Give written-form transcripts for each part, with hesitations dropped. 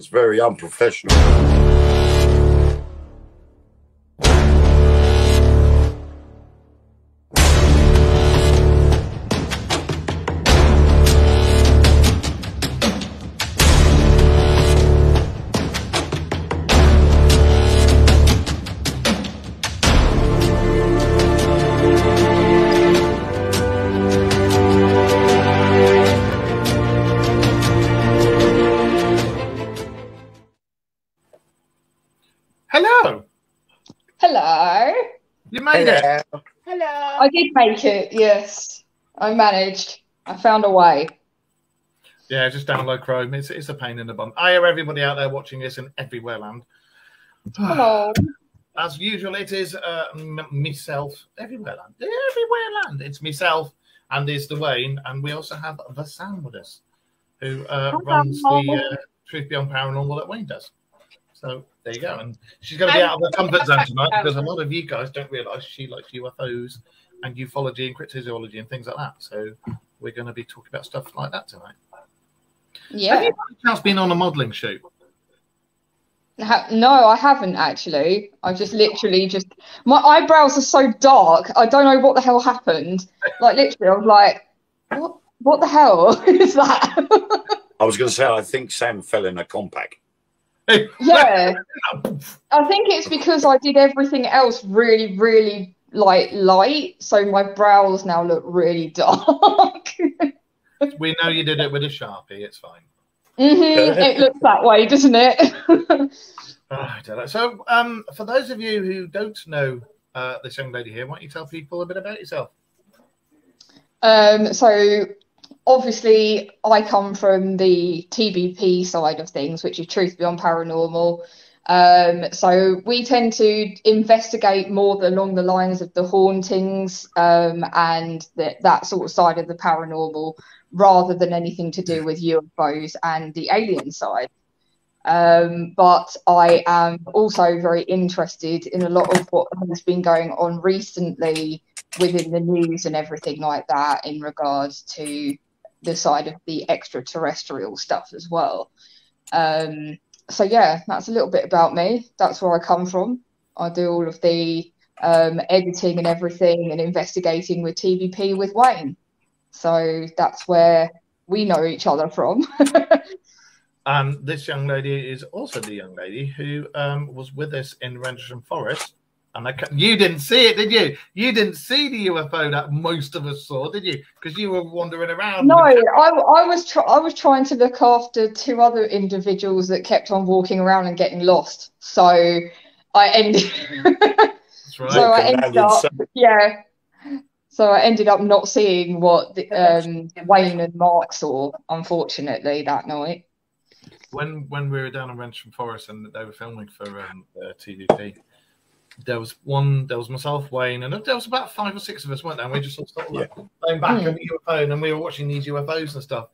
It's very unprofessional. Hello. Hello. You made it. Hello. I did make it, yes. I managed. I found a way. Yeah, just download Chrome. It's a pain in the bum. I hear everybody out there watching this in everywhere land. Hello. As usual, it is myself, everywhere land. Everywhere land. It's myself and is the Wayne, and we also have the Sam with us, who runs the Truth Beyond Paranormal that Wayne does. So there you go. And she's going to be out of her comfort zone tonight because a lot of you guys don't realise she likes UFOs and ufology and cryptozoology and things like that. So we're going to be talking about stuff like that tonight. Yeah. Have you by chance been on a modelling shoot? No, I haven't actually. I just literally my eyebrows are so dark. I don't know what the hell happened. Like literally, I was like, what the hell is that? I was going to say, I think Sam fell in a compact. Yeah. I think it's because I did everything else really, really light. So my brows now look really dark. We know you did it with a Sharpie. It's fine. It looks that way, doesn't it? I don't know. So, for those of you who don't know this young lady here, why don't you tell people a bit about yourself? So obviously, I come from the TBP side of things, which is Truth Beyond Paranormal. So we tend to investigate more along the lines of the hauntings and that sort of side of the paranormal, rather than anything to do with UFOs and the alien side. But I am also very interested in a lot of what has been going on recently within the news and everything like that in regards to the side of the extraterrestrial stuff as well. So yeah, that's a little bit about me. That's where I come from. I do all of the editing and everything and investigating with TBP with Wayne. So that's where we know each other from. And this young lady is also the young lady who was with us in Rendlesham Forest. And you didn't see it, did you? You didn't see the UFO that most of us saw, did you? Because you were wandering around. No, I was trying to look after two other individuals that kept on walking around and getting lost. So I ended. That's right. So I ended up, yeah. So I ended up not seeing what Wayne and Mark saw, unfortunately, that night. When we were down in Rendlesham Forest and they were filming for TDP, there was myself, Wayne, and there was about 5 or 6 of us, weren't there? And we just sort of laying back on the UFO, and we were watching these UFOs and stuff.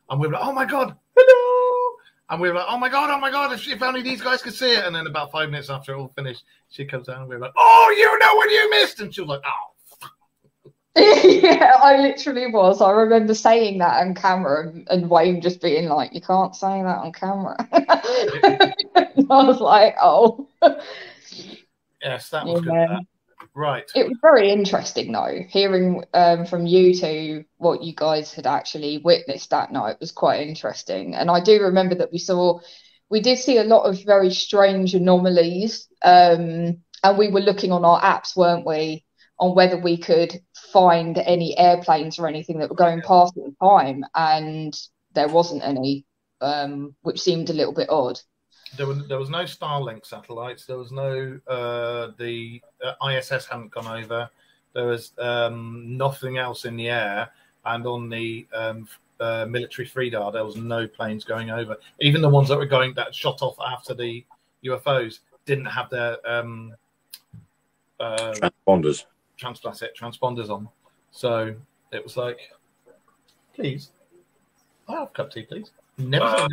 And we were like, oh my God, hello! And we were like, oh my God, if only these guys could see it. And then about 5 minutes after it all finished, she comes down and we were like, oh, you know what you missed. And she was like, oh. Yeah, I literally was. I remember saying that on camera and Wayne just being like, you can't say that on camera. I was like, oh. Yes, that was good. Right. It was very interesting, though, hearing from you two what you guys had actually witnessed that night was quite interesting. And I do remember that we did see a lot of very strange anomalies. And we were looking on our apps, weren't we, on whether we could find any airplanes or anything that were going past at the time. And there wasn't any, which seemed a little bit odd. There was no Starlink satellites. There was no the ISS hadn't gone over. There was nothing else in the air, and on the military FRIDAR there was no planes going over. Even the ones that shot off after the UFOs didn't have their transponders on. So it was like, please, I'll have a cup of tea, please. Never.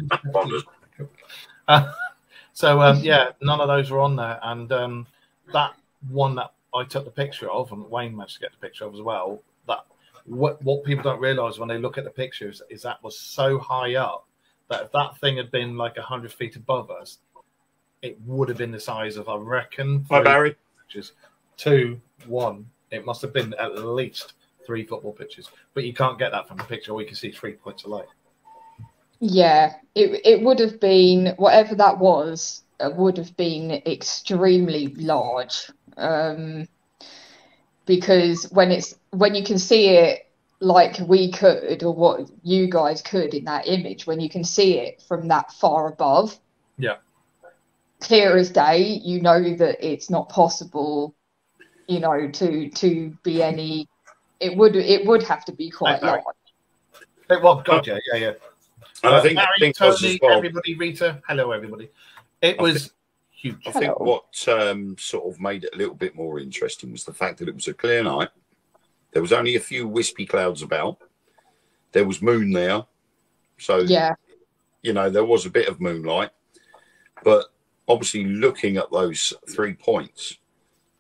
Yeah, none of those were on there, and that one that I took the picture of, and Wayne managed to get the picture of as well. That what people don't realise when they look at the pictures is that was so high up that if that thing had been like 100 feet above us, it would have been the size of, I reckon, Hi, Barry. pitches. 2, 1. It must have been at least 3 football pitches. But you can't get that from the picture. All you can see 3 points of light. Yeah, it would have been, whatever that was, would have been extremely large. Because when you can see it like we could, or what you guys could in that image, when you can see it from that far above, yeah, clear as day, you know that it's not possible, you know, to be any. It would have to be quite large. Well, God, yeah. And I think Barry, was Tony, as well, everybody, Rita, hello, everybody. It was huge. I think what sort of made it a little bit more interesting was the fact that it was a clear night. There was only a few wispy clouds about. There was moon there. So, yeah, you know, there was a bit of moonlight. But obviously looking at those 3 points,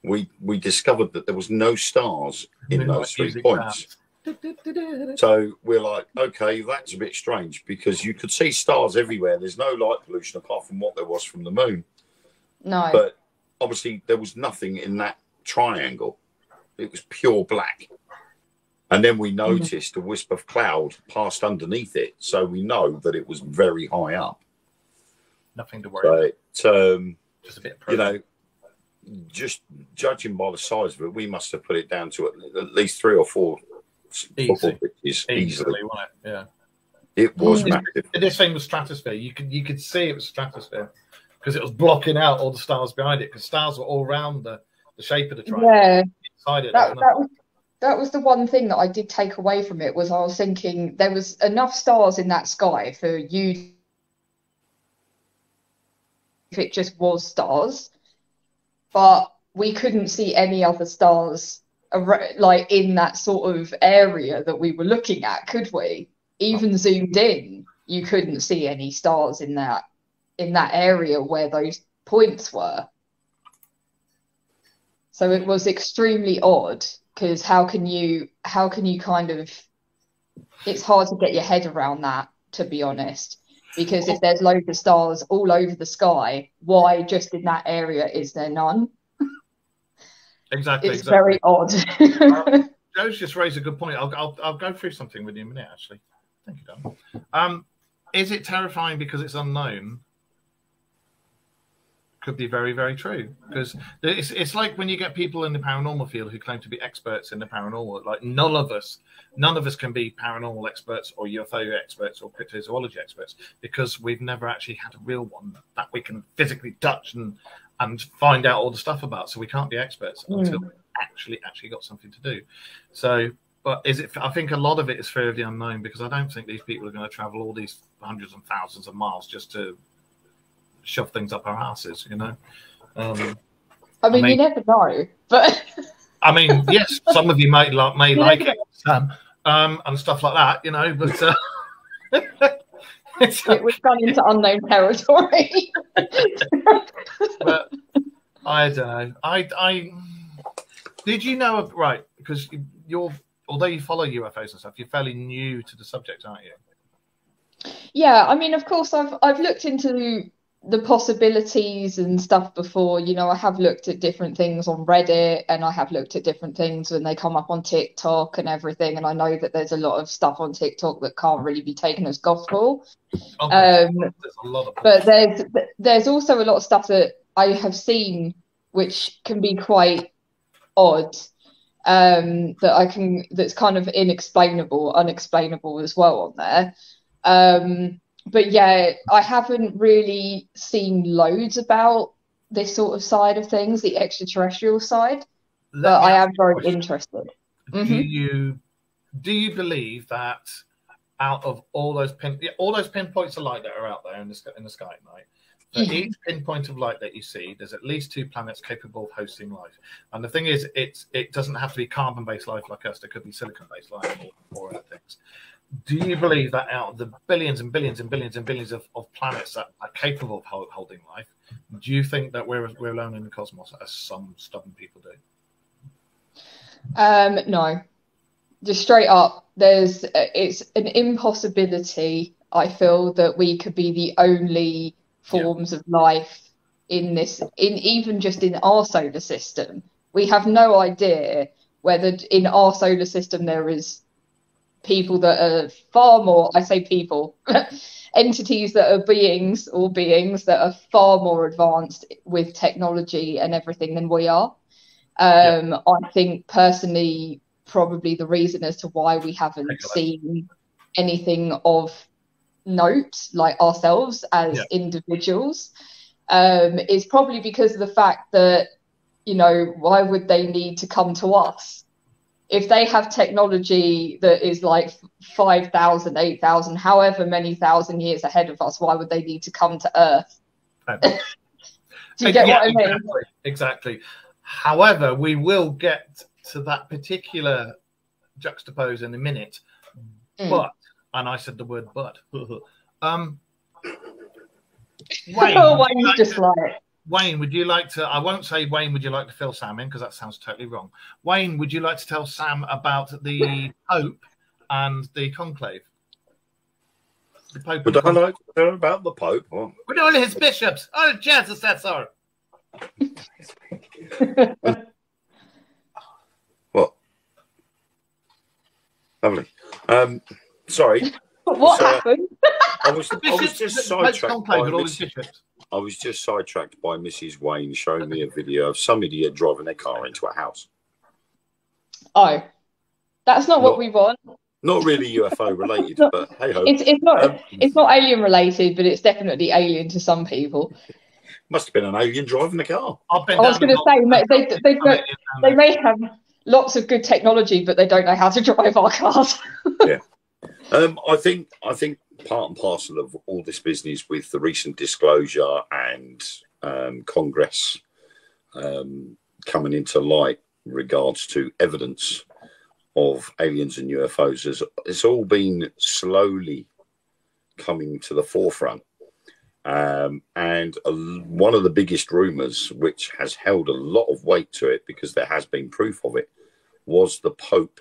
we discovered that there was no stars in those 3 points. So we're like, okay, that's a bit strange because you could see stars everywhere. There's no light pollution apart from what there was from the moon. no. But obviously there was nothing in that triangle. It was pure black. And then we noticed a wisp of cloud passed underneath it. So we know that it was very high up. Nothing to worry about. So, Just a bit of you know, just judging by the size of it, we must have put it down to at least 3 or 4 football pitches easily. Wasn't it? Yeah. It was massive. This thing was stratosphere. You could see it was stratosphere because it was blocking out all the stars behind it because stars were all around the shape of the triangle. Yeah, Inside it, that was the one thing that I did take away from it, was I was thinking there was enough stars in that sky for you, if it just was stars, but we couldn't see any other stars like in that sort of area that we were looking at, could we? Even zoomed in, you couldn't see any stars in that area where those points were. So it was extremely odd, because how can you kind of, it's hard to get your head around that, to be honest, because if there's loads of stars all over the sky, why just in that area is there none? Exactly. It's very odd. Joe's just raised a good point. I'll go through something with you in a minute, actually. Thank you, Don. Is it terrifying because it's unknown? Could be very, very true, because it's like when you get people in the paranormal field who claim to be experts in the paranormal. Like none of us can be paranormal experts or UFO experts or cryptozoology experts, because we've never actually had a real one that we can physically touch and find out all the stuff about. So we can't be experts until we actually got something to do. So, but is it? I think a lot of it is fear of the unknown, because I don't think these people are going to travel all these hundreds and thousands of miles just to shove things up our asses, you know. I mean, you never know, but I mean, yes, some of you may like it, Sam, and stuff like that, you know. But we've gone into unknown territory. But I don't know. I did you know, right? Because although you follow UFOs and stuff, you're fairly new to the subject, aren't you? Yeah, I mean, of course, I've looked into the possibilities and stuff before. You know, I have looked at different things on Reddit, and I have looked at different things when they come up on TikTok and everything, and I know that there's a lot of stuff on TikTok that can't really be taken as gospel. There's a lot of but there's also a lot of stuff that I have seen which can be quite odd, that's kind of unexplainable as well on there. But yeah, I haven't really seen loads about this sort of side of things, the extraterrestrial side, but I am very interested. Do you believe that out of all those pinpoints of light that are out there in the sky at night, for each pinpoint of light that you see, there's at least 2 planets capable of hosting life? And the thing is, it doesn't have to be carbon-based life like us. There could be silicon-based life or other things. Do you believe that out of the billions and billions and billions and billions of planets that are capable of holding life, do you think that we're alone in the cosmos, as some stubborn people do? No, just straight up. It's an impossibility I feel that we could be the only forms of life in even just in our solar system. We have no idea whether in our solar system there is people that are far more, I say people, entities that are beings that are far more advanced with technology and everything than we are. I think personally, probably the reason as to why we haven't seen anything of note, like ourselves as individuals, is probably because of the fact that, you know, why would they need to come to us? If they have technology that is like 5,000, 8,000, however many thousand years ahead of us, why would they need to come to Earth? Do you get what I mean? Exactly. However, we will get to that particular juxtapose in a minute. But, and I said the word but, Wayne, would you like to, I won't say Wayne, would you like to fill Sam in, because that sounds totally wrong. Wayne, would you like to tell Sam about the Pope and the conclave? The Pope. Would I like to tell about the Pope? Or? With all his bishops. Oh, Jesus, that's all. What? Lovely. Sorry. What happened? I was just sidetracked by I was just sidetracked by Mrs. Wayne showing me a video of some idiot driving their car into a house. Oh, that's not what we want. Not really UFO related, but hey ho. It's not alien related, but it's definitely alien to some people. Must have been an alien driving the car. I was going to say they may have lots of good technology, but they don't know how to drive our cars. Yeah. I think part and parcel of all this business with the recent disclosure and Congress coming into light regards to evidence of aliens and UFOs, it's all been slowly coming to the forefront. And one of the biggest rumours, which has held a lot of weight to it because there has been proof of it, was the Pope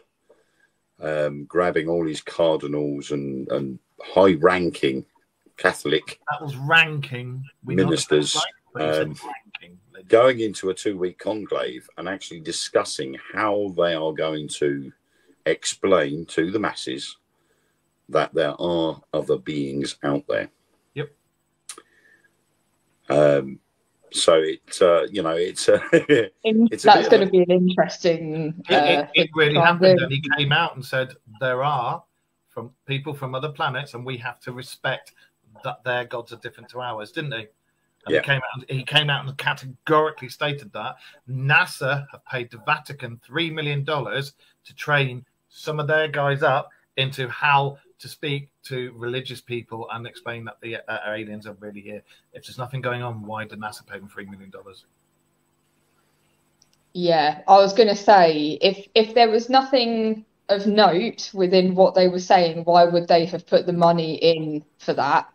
grabbing all his cardinals and high-ranking Catholic ministers, going into a 2-week conclave and actually discussing how they are going to explain to the masses that there are other beings out there. Yep. So it's that's going to be an interesting. It really happened, and he came out and said there are people from other planets, and we have to respect that their gods are different to ours, didn't he? And he came out and categorically stated that NASA have paid the Vatican $3 million to train some of their guys up into how to speak to religious people and explain that the aliens are really here. If there's nothing going on, why did NASA pay them $3 million? Yeah, I was going to say, if there was nothing of note within what they were saying, why would they have put the money in for that?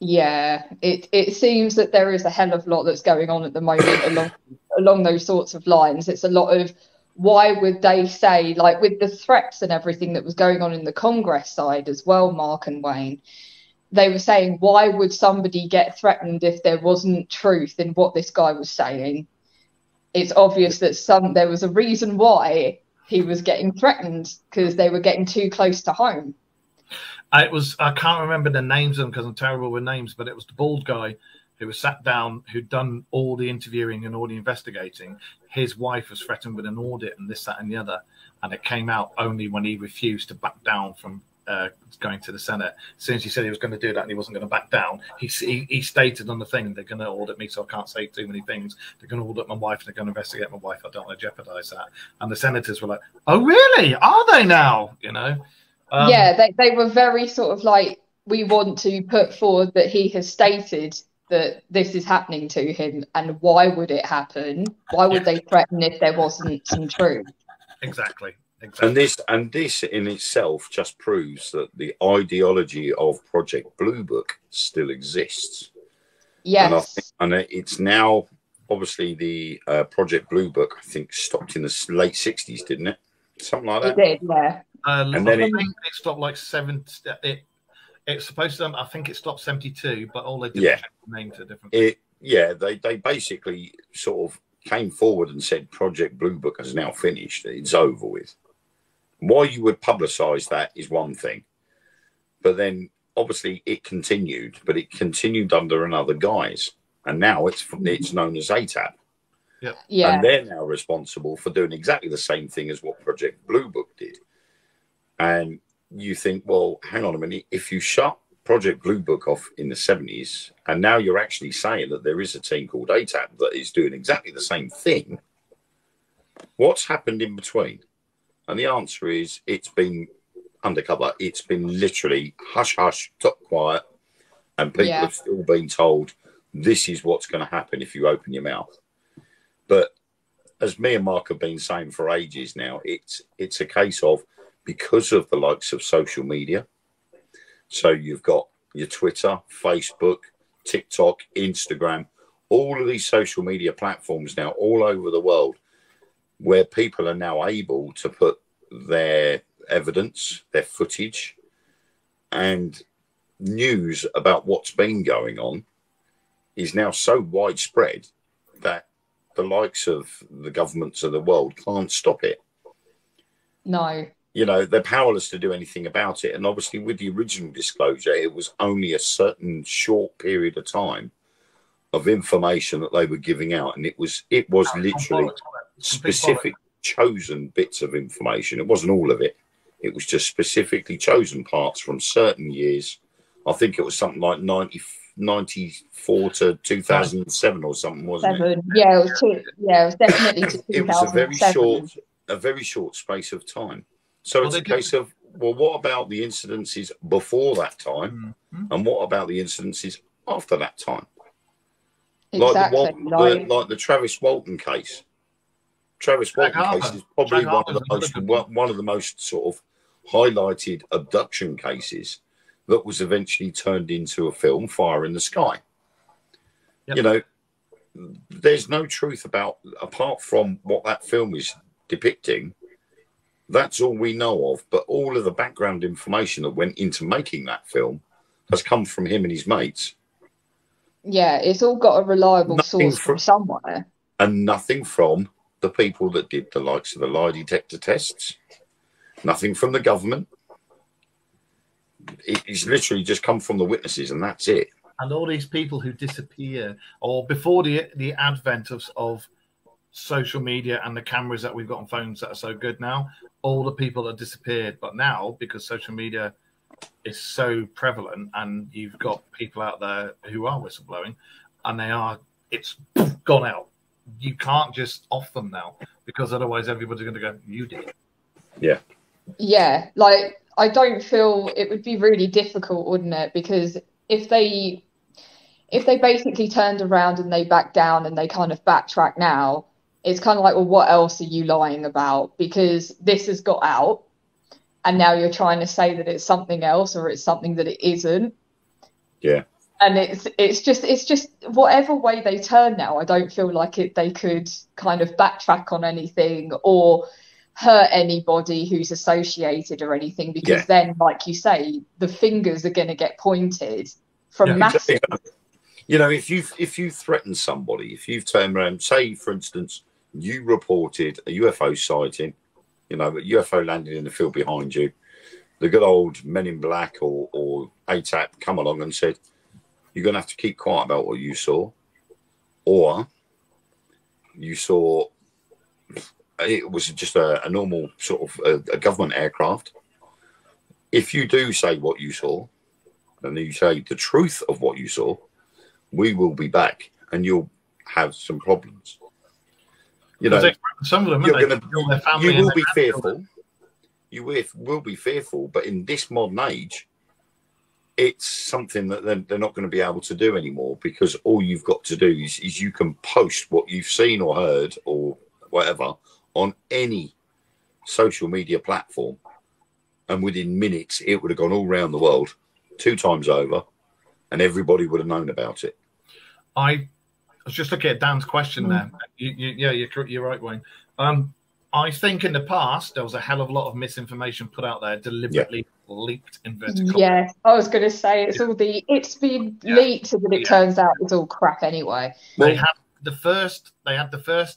Yeah, it seems that there is a hell of a lot that's going on at the moment along those sorts of lines. It's a lot of, why would they say, like with the threats and everything that was going on in the Congress side as well, Mark and Wayne, they were saying, why would somebody get threatened if there wasn't truth in what this guy was saying? It's obvious that there was a reason why he was getting threatened, because they were getting too close to home. I can't remember the names of them because I'm terrible with names, but it was the bald guy who was sat down, who'd done all the interviewing and all the investigating. His wife was threatened with an audit and this, that, and the other. And it came out only when he refused to back down from going to the Senate. As soon as he said he was going to do that and he wasn't going to back down, he stated on the thing, they're going to audit me, so I can't say too many things. They're going to audit my wife. They're going to investigate my wife. I don't want to jeopardize that. And the senators were like, oh, really? Are they now? You know? Yeah, they were very sort of like, we want to put forward that he has stated that this is happening to him, and why would it happen? Why would they threaten if there wasn't some truth? Exactly. And this in itself just proves that the ideology of Project Blue Book still exists. Yes. And it's now, obviously, the Project Blue Book, I think, stopped in the late 60s, didn't it? Something like that. It did, yeah. And then I think it stopped like 7. It's supposed to. I think it stopped 72, but all they did was change the name to a different. They basically sort of came forward and said Project Blue Book is now finished. It's over with. Why you would publicise that is one thing, but then obviously it continued, but it continued under another guise, and now it's known as ATAP. Yeah. And they're now responsible for doing exactly the same thing as what Project Blue Book did. And you think, well, hang on a minute, if you shut Project Blue Book off in the 70s, and now you're actually saying that there is a team called ATAP that is doing exactly the same thing, what's happened in between? And the answer is it's been undercover. It's been literally hush, hush, top quiet, and people have still been told this is what's going to happen if you open your mouth. But as me and Mark have been saying for ages now, it's a case of, because of the likes of social media. So you've got your Twitter, Facebook, TikTok, Instagram, all of these social media platforms now all over the world, where people are now able to put their evidence, their footage, and news about what's been going on is now so widespread that the likes of the governments of the world can't stop it. No. You know, they're powerless to do anything about it. And obviously with the original disclosure, it was only a certain short period of time of information that they were giving out. And it was literally specific chosen bits of information. It wasn't all of it. It was just specifically chosen parts from certain years. I think it was something like 94 to 2007 or something, wasn't it? Yeah, it was definitely to 2007. It was a very short space of time. So it's a case of, well, what about the incidences before that time? And what about the incidences after that time? Exactly. Like the Travis Walton case. Travis Walton case is probably one of the most sort of highlighted abduction cases that was eventually turned into a film, Fire in the Sky. Yep. You know, there's no truth apart from what that film is depicting. That's all we know of. But all of the background information that went into making that film has come from him and his mates. Yeah, it's all got a reliable source from somewhere. And nothing from the people that did the likes of the lie detector tests. Nothing from the government. It's literally just come from the witnesses, and that's it. And all these people who disappear, or before the advent of social media and the cameras that we've got on phones that are so good now, all the people that disappeared. But now, because social media is so prevalent, and you've got people out there who are whistleblowing, and it's gone out. You can't just off them now, because otherwise everybody's going to go, you did. Yeah. Yeah, like, I don't feel it would be really difficult, wouldn't it? Because if they basically turned around and they back down and they kind of backtrack now, it's kind of like, well, what else are you lying about? Because this has got out, and now you're trying to say that it's something else, or it's something that it isn't. Yeah. And it's just whatever way they turn now, I don't feel like they could kind of backtrack on anything or hurt anybody who's associated or anything, because then, like you say, the fingers are going to get pointed from massive. You know, if you threaten somebody, if you've turned around, say for instance, you reported a UFO sighting, you know, a UFO landed in the field behind you, the good old Men in Black or ATAP come along and said, you're going to have to keep quiet about what you saw, or you saw it was just a normal sort of a government aircraft. If you do say what you saw, and you say the truth of what you saw, we will be back, and you'll have some problems. You know, some of them, you will be fearful. You will be fearful, but in this modern age, it's something that they're not going to be able to do anymore, because all you've got to do is you can post what you've seen or heard or whatever on any social media platform, and within minutes it would have gone all around the world 2 times over, and everybody would have known about it. I was just looking at Dan's question there. You're right, Wayne. I think in the past there was a hell of a lot of misinformation put out there, deliberately leaked in vertical. Yeah, I was going to say it's been leaked, so that it turns out it's all crap anyway. They had the first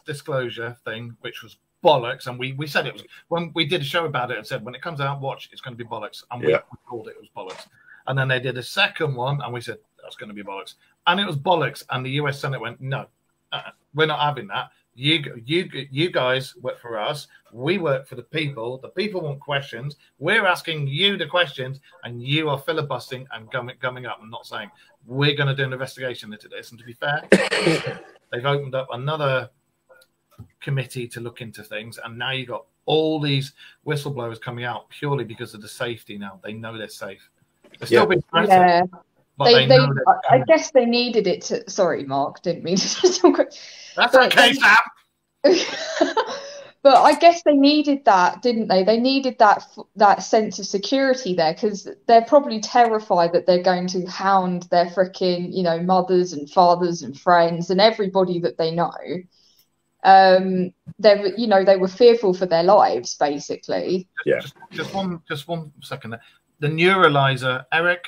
disclosure thing, which was bollocks, and we said it was when we did a show about it and said when it comes out, watch, it's going to be bollocks, and we called it was bollocks. And then they did a second one, and we said that's going to be bollocks, and it was bollocks, and the US Senate went no, we're not having that. You guys work for us. We work for the people. The people want questions. We're asking you the questions, and you are filibustering and gumming up and not saying we're going to do an investigation into this. And to be fair, they've opened up another committee to look into things, and now you've got all these whistleblowers coming out purely because of the safety. Now they know they're safe. They're still being threatened, but I guess they needed it to. Sorry, Mark, didn't mean to. That's okay, Sam. But I guess they needed that, didn't they? They needed that sense of security there, because they're probably terrified that they're going to hound their freaking, mothers and fathers and friends and everybody that they know. They were fearful for their lives, basically. Yeah. Just one second. The neuralizer, Eric,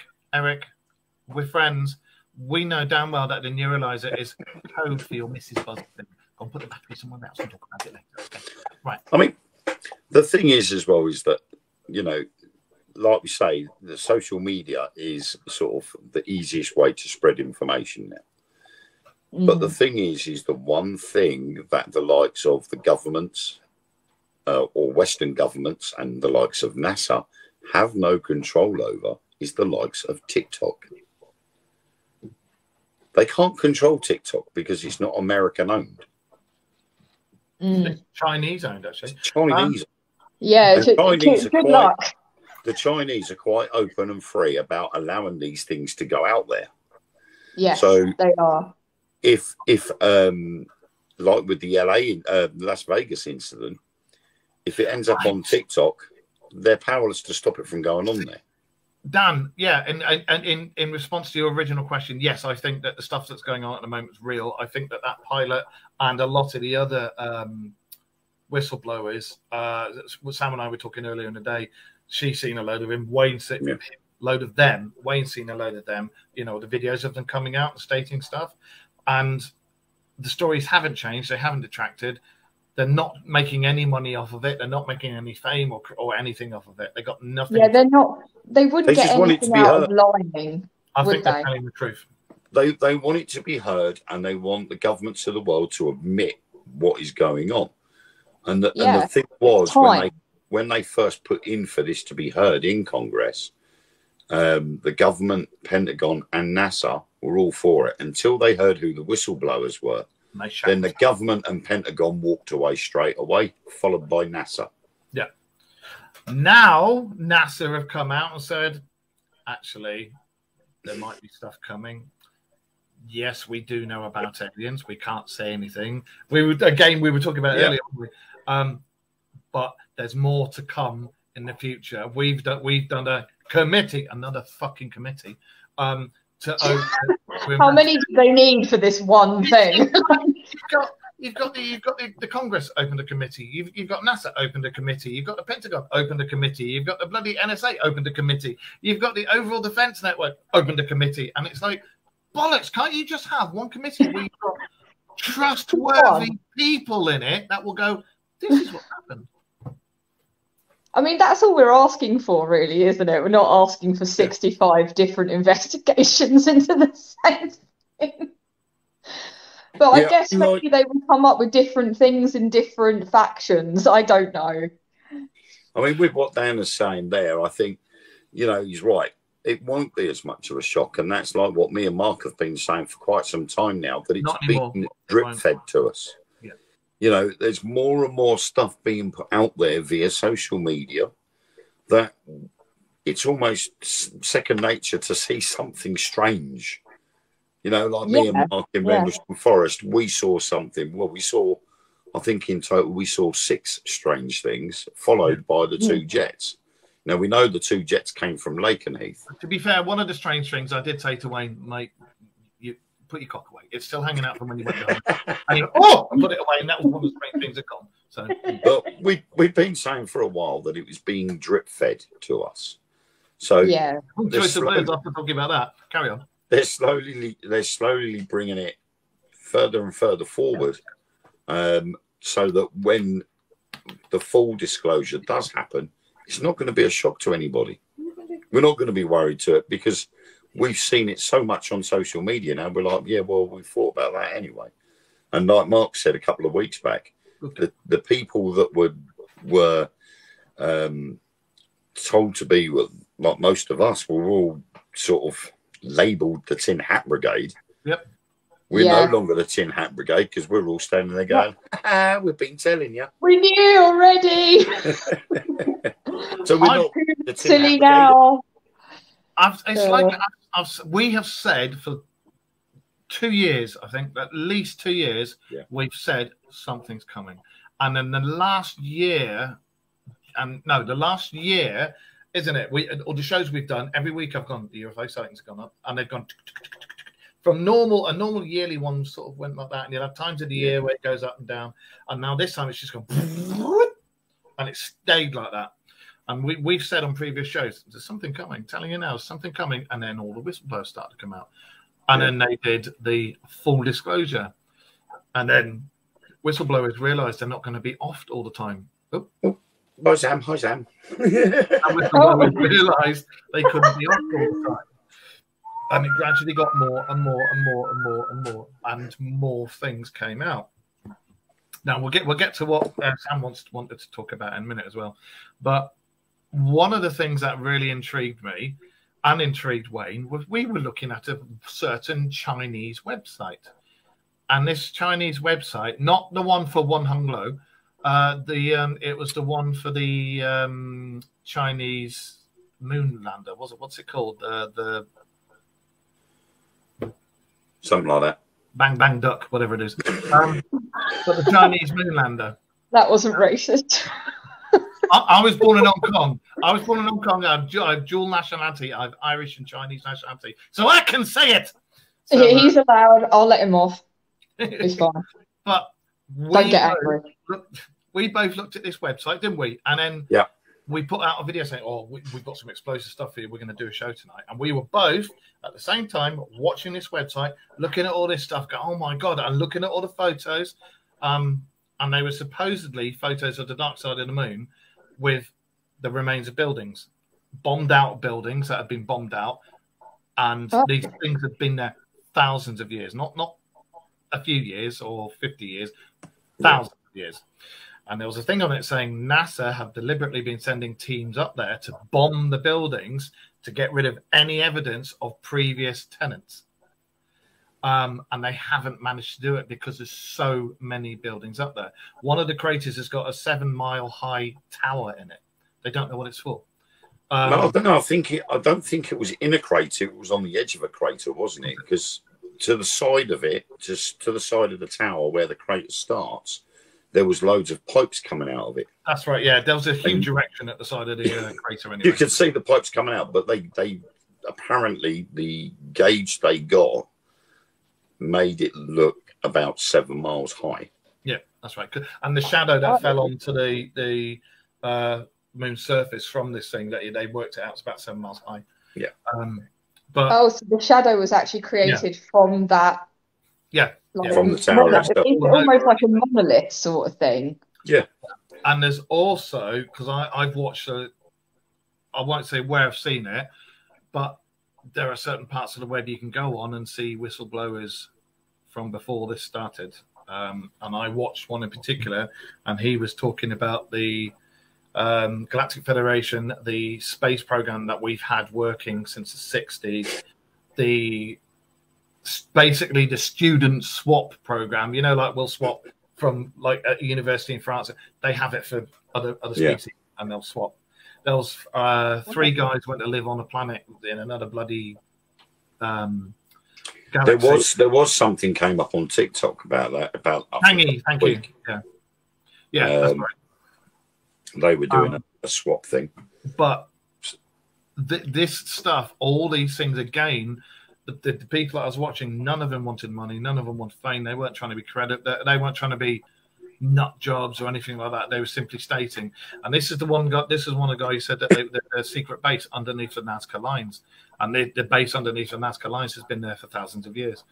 we're friends. We know damn well that the neuralizer is code for your Mrs. Busby. Go and put the battery somewhere else and talk about it later. Okay. Right. I mean, the thing is as well is that, like we say, the social media is sort of the easiest way to spread information now. But the thing is the one thing that the likes of the governments or Western governments and the likes of NASA have no control over is the likes of TikTok. They can't control TikTok because it's not American owned. It's Chinese owned, actually. Chinese. The Chinese are quite open and free about allowing these things to go out there. Yes, so they are. If like with the Las Vegas incident, if it ends up on TikTok, they're powerless to stop it from going on there. Dan, and in response to your original question, yes, I think that the stuff that's going on at the moment is real. I think that pilot and a lot of the other whistleblowers, Sam and I were talking earlier in the day, she's seen a load of him, Wayne's seen a load of them, Wayne's seen a load of them, the videos of them coming out and stating stuff. And the stories haven't changed. They haven't detracted. They're not making any money off of it. They're not making any fame or anything off of it. They got nothing. Yeah, they're not. They wouldn't get anything out of lying. I think they're telling the truth. They want it to be heard, and they want the governments of the world to admit what is going on. And the thing was, when they first put in for this to be heard in Congress, the government, Pentagon, and NASA were all for it until they heard who the whistleblowers were. Then the government and Pentagon walked away straight away, followed by NASA. Yeah. Now NASA have come out and said, actually, there might be stuff coming. Yes, we do know about aliens. We can't say anything. We were talking about it earlier, but there's more to come in the future. We've done a committee, another fucking committee, How many do they need for this one thing? You've got the Congress opened a committee. You've got NASA opened a committee. You've got the Pentagon opened a committee. You've got the bloody NSA opened a committee. You've got the Overall Defense Network opened a committee. And it's like, bollocks, can't you just have one committee where you've got trustworthy people in it that will go, this is what happened? I mean, that's all we're asking for, really, isn't it? We're not asking for 65 different investigations into the same thing. But I guess maybe they will come up with different things in different factions. I don't know. I mean, with what Dan is saying there, I think, he's right. It won't be as much of a shock. And that's like what me and Mark have been saying for quite some time now, that it's being drip-fed to us. There's more and more stuff being put out there via social media that it's almost second nature to see something strange. Like me and Mark in Rendlesham Forest, we saw something. Well, I think in total, we saw 6 strange things, followed by the 2 jets. Now, we know the 2 jets came from Lakenheath. To be fair, one of the strange things I did say to Wayne, mate, put your cock away. It's still hanging out from when you went home. And he went, I put it away, and that was one of the strange things that gone. So, but we've been saying for a while that it was being drip fed to us. So yeah, choice of words after talking about that. Carry on. They're slowly bringing it further and further forward, so that when the full disclosure does happen, it's not going to be a shock to anybody. We're not going to be worried to it because we've seen it so much on social media now. We're like, yeah, well, we thought about that anyway. And like Mark said a couple of weeks back, the people that were told to be, like most of us, were all sort of labelled the Tin Hat Brigade. Yep. We're no longer the Tin Hat Brigade because we're all standing there going, we've been telling you. We knew already. So we're not the Tin silly Hat Brigade. now. We have said for 2 years, I think, at least 2 years, we've said something's coming. And then the last year, isn't it? All the shows we've done, every week I've gone, the UFO sightings have gone up, and they've gone from a normal yearly one sort of went like that, and you'll have times of the year where it goes up and down, and now this time it's just gone, and it stayed like that. And we've said on previous shows, there's something coming, telling you now, something coming, and then all the whistleblowers started to come out. And then they did the full disclosure. And then whistleblowers realised they're not going to be offed all the time. Hi, Sam. Hi, Sam. And whistleblowers realised they couldn't be offed all the time. And it gradually got more and more and more and more and more, and more things came out. Now we'll get to what Sam wanted to talk about in a minute as well. But one of the things that really intrigued me and intrigued Wayne was we were looking at a certain Chinese website, and this Chinese website, not the one for One Hung Lo, it was the one for the Chinese moon lander. What's it called? The something like that. Bang Bang Duck, whatever it is. But the Chinese moon lander. That wasn't racist. I was born in Hong Kong. I have dual nationality. I have Irish and Chinese nationality, so I can say it. So, he's allowed. I'll let him off. It's fine. But don't get angry. We both looked at this website, didn't we? And then we put out a video saying, "Oh, we've got some explosive stuff here. We're going to do a show tonight." And we were both at the same time watching this website, looking at all this stuff, going, "Oh my god!" and looking at all the photos. And they were supposedly photos of the dark side of the moon with the remains of buildings, bombed out buildings that had been bombed out, and these things had been there thousands of years, not a few years or 50 years, thousands of years. And there was a thing on it saying NASA have deliberately been sending teams up there to bomb the buildings to get rid of any evidence of previous tenants. And they haven't managed to do it because there's so many buildings up there. One of the craters has got a 7-mile high tower in it. They don't know what it's for. No, I don't know. I don't think it was in a crater. It was on the edge of a crater, wasn't it? Because to the side of it, just to the side of the tower where the crater starts, there was loads of pipes coming out of it. That's right. Yeah, there was a huge erection at the side of the crater. Anyway, you could see the pipes coming out, but they apparently the gauge they got made it look about 7 miles high. Yeah, that's right. And the shadow that fell onto the moon's surface from this thing, that they worked it out, it's about 7 miles high. Yeah. So the shadow was actually created from that. Yeah. From the tower. It's almost like a monolith sort of thing. Yeah. And there's also, because I've watched, I won't say where I've seen it, but there are certain parts of the web you can go on and see whistleblowers from before this started. And I watched one in particular, and he was talking about the Galactic Federation, the space program that we've had working since the 60s, basically the student swap program, like we'll swap from like a university in France. They have it for other species, and they'll swap. There was 3 guys went to live on a planet in another bloody galaxy. There was something came up on TikTok about that. Thank you. Yeah, that's right. They were doing a swap thing. But this stuff, all these things, again, the people that I was watching, none of them wanted money. None of them wanted fame. They weren't trying to be credited. They weren't trying to be nut jobs or anything like that. They were simply stating, and this is one of the guys who said that their secret base underneath the Nazca lines, and the base underneath the Nazca lines has been there for thousands of years,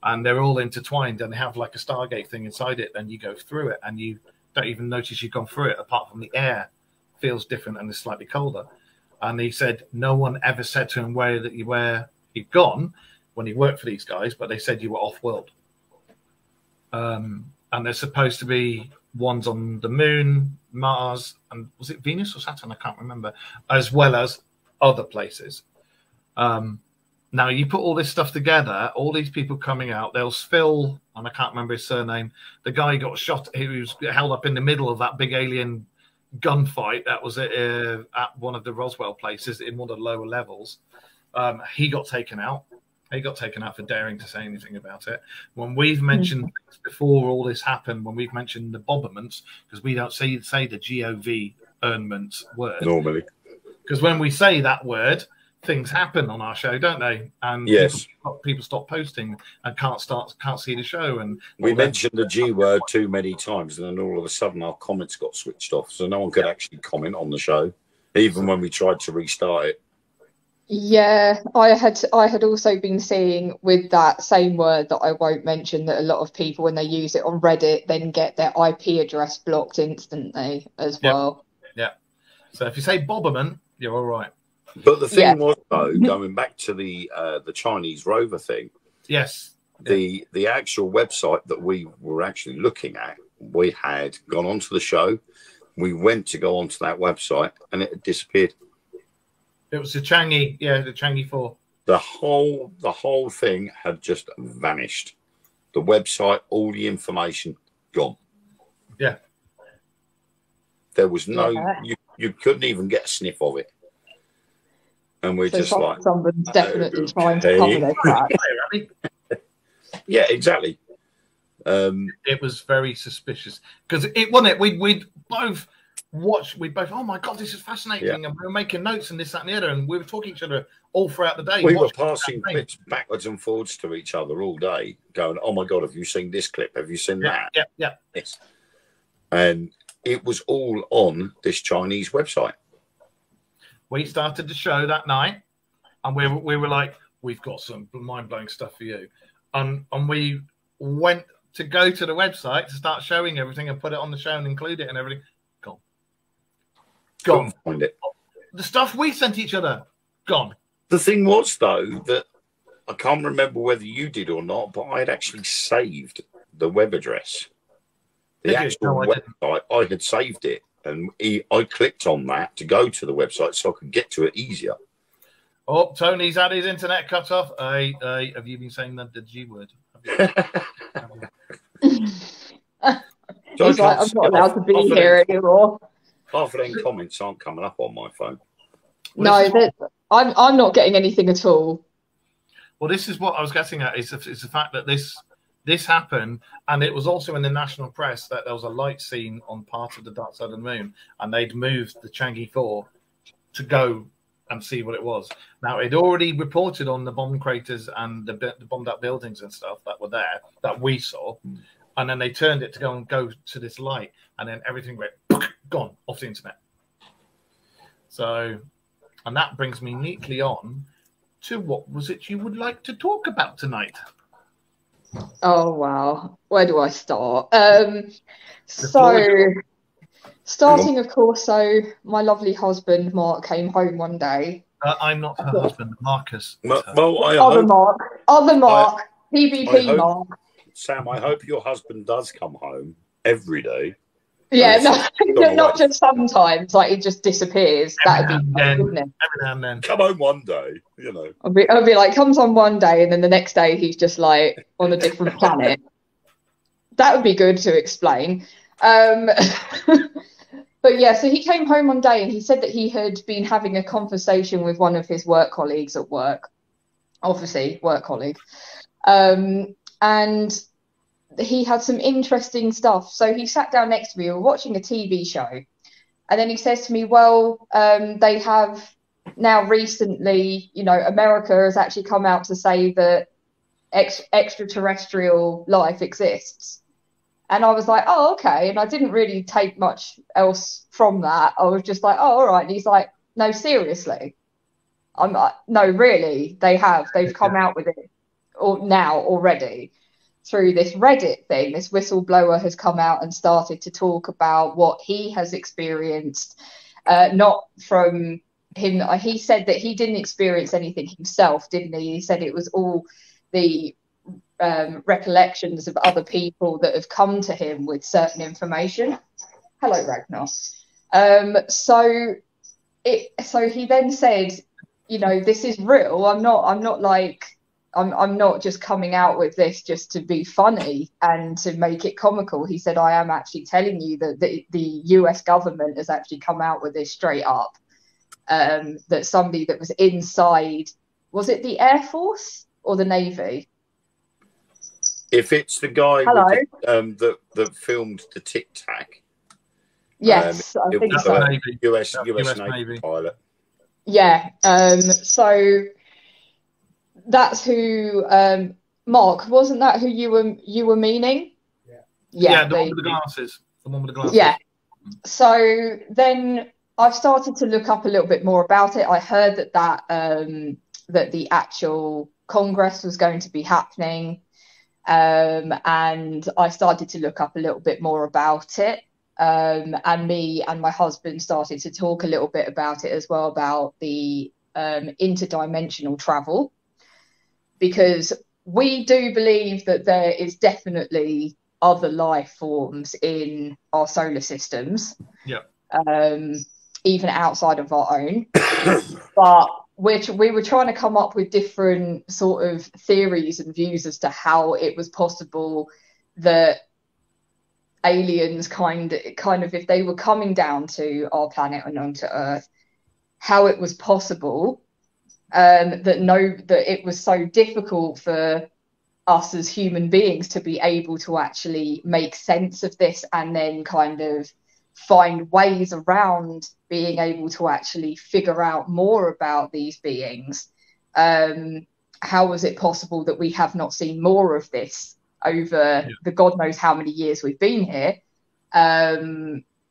and they're all intertwined, and they have like a Stargate thing inside it, and you go through it, and you don't even notice you've gone through it, apart from the air feels different and is slightly colder. And he said no one ever said to him where he'd gone when he worked for these guys, but they said you were off-world. And there's supposed to be ones on the moon, Mars, and was it Venus or Saturn? I can't remember, as well as other places. Now, you put all this stuff together, all these people coming out, there's Phil, and I can't remember his surname, the guy who got shot, he was held up in the middle of that big alien gunfight that was at one of the Roswell places in one of the lower levels. He got taken out. He got taken out for daring to say anything about it. When we've mentioned things before all this happened, when we've mentioned the Bobberments, because we don't say the GOV word normally, because when we say that word, things happen on our show, don't they? And yes, people stop posting and can't see the show. And we mentioned the G word too many times, and then all of a sudden our comments got switched off, so no one could actually comment on the show, even when we tried to restart it. Yeah, I had also been seeing with that same word that I won't mention that a lot of people, when they use it on Reddit, then get their IP address blocked instantly as well. Yeah. So if you say Bobberman, you're all right. But the thing was, though, going back to the Chinese rover thing. Yes. The actual website that we were actually looking at, we had gone onto the show. We went to go onto that website, and it had disappeared. It was the Changi 4. The whole thing had just vanished. The website, all the information gone. Yeah. There was no, you couldn't even get a sniff of it. And we're just like, someone's definitely trying to cover their tracks. Yeah, exactly. It was very suspicious because it wasn't it. We'd both watched. We both. Oh my god, this is fascinating, and we were making notes and this, that, and the other, and we were talking to each other all throughout the day. We were passing clips backwards and forwards to each other all day, going, "Oh my god, have you seen this clip? Have you seen that?" Yeah. Yes. And it was all on this Chinese website. We started the show that night, and we were like, "We've got some mind-blowing stuff for you," and we went to go to the website to start showing everything and put it on the show and include it and everything. Gone. Find it. The stuff we sent each other, gone. The thing was, though, that I can't remember whether you did or not, but I had actually saved the web address. The actual website, I had saved it, and I clicked on that to go to the website so I could get to it easier. Oh, Tony's had his internet cut off. Have you been saying the G word? He's like, I'm not allowed to be here anymore. Half of them comments aren't coming up on my phone. No, I'm not getting anything at all. Well, this is what I was getting at. Is the fact that this happened, and it was also in the national press that there was a light seen on part of the dark side of the moon, and they'd moved the Changi 4 to go and see what it was. Now, it already reported on the bomb craters and the bombed up buildings and stuff that were there that we saw, and then they turned it to go to this light, and then everything went gone off the internet. So, and that brings me neatly on to what was it you would like to talk about tonight? Oh wow, where do I start? Starting, of course, so my lovely husband Mark came home one day. I'm not her husband, Marcus. Other Mark, PvP Mark. Sam, I hope your husband does come home every day. Yeah, not just sometimes. Like he just disappears. That'd be nice, wouldn't it? Every now and then. Come home one day, you know. I'll be like, comes on one day, and then the next day he's just like on a different planet. That would be good to explain. But yeah, so he came home one day and he said that he had been having a conversation with one of his work colleagues at work, obviously work colleague, and he had some interesting stuff. So he sat down next to me, we were watching a TV show, and then he says to me, well, they have now recently, America has actually come out to say that extraterrestrial life exists. And I was like, oh, okay. And I didn't really take much else from that. I was just like, oh, all right. And he's like, no, seriously. I'm like, no, really, they have. They've come out with it now already through this Reddit thing. This whistleblower has come out and started to talk about what he has experienced, not from him. He said that he didn't experience anything himself, didn't he? He said it was all the recollections of other people that have come to him with certain information. Hello, Ragnar. So he then said, you know, this is real. I'm not just coming out with this just to be funny and to make it comical. He said, I am actually telling you that the US government has actually come out with this straight up. That somebody that was inside, was it the Air Force or the Navy? If it's the guy with that filmed the Tic Tac, yes, I think so. US Navy pilot. Yeah. So that's who. Mark, wasn't that who you were meaning? Yeah. The one with the glasses. The one with the glasses. Yeah. So then I've started to look up a little bit more about it. I heard that the actual Congress was going to be happening. And I started to look up a little bit more about it. And me and my husband started to talk a little bit about it as well, about the interdimensional travel, because we do believe that there is definitely other life forms in our solar systems, even outside of our own. But we were trying to come up with different sort of theories and views as to how it was possible that aliens kind of if they were coming down to our planet and onto Earth, how it was possible that it was so difficult for us as human beings to be able to actually make sense of this and then kind of find ways around being able to actually figure out more about these beings. How was it possible that we have not seen more of this over the God knows how many years we've been here?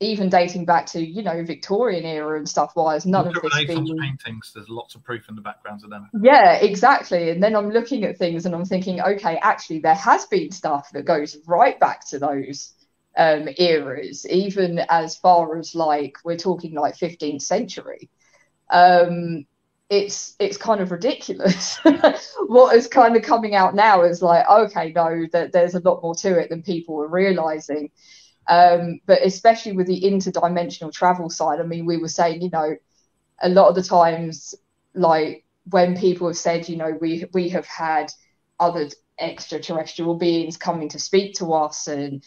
Even dating back to, you know, Victorian era and stuff. Why has none of this been paintings? There's lots of proof in the backgrounds of them. Yeah, exactly. And then I'm looking at things and I'm thinking, okay, actually there has been stuff that goes right back to those eras, even as far as like we're talking like 15th century. It's kind of ridiculous. What is kind of coming out now is like, okay, no, that there's a lot more to it than people are realizing. But especially with the interdimensional travel side, I mean, we were saying, you know, a lot of the times, like when people have said, you know, we have had other extraterrestrial beings coming to speak to us and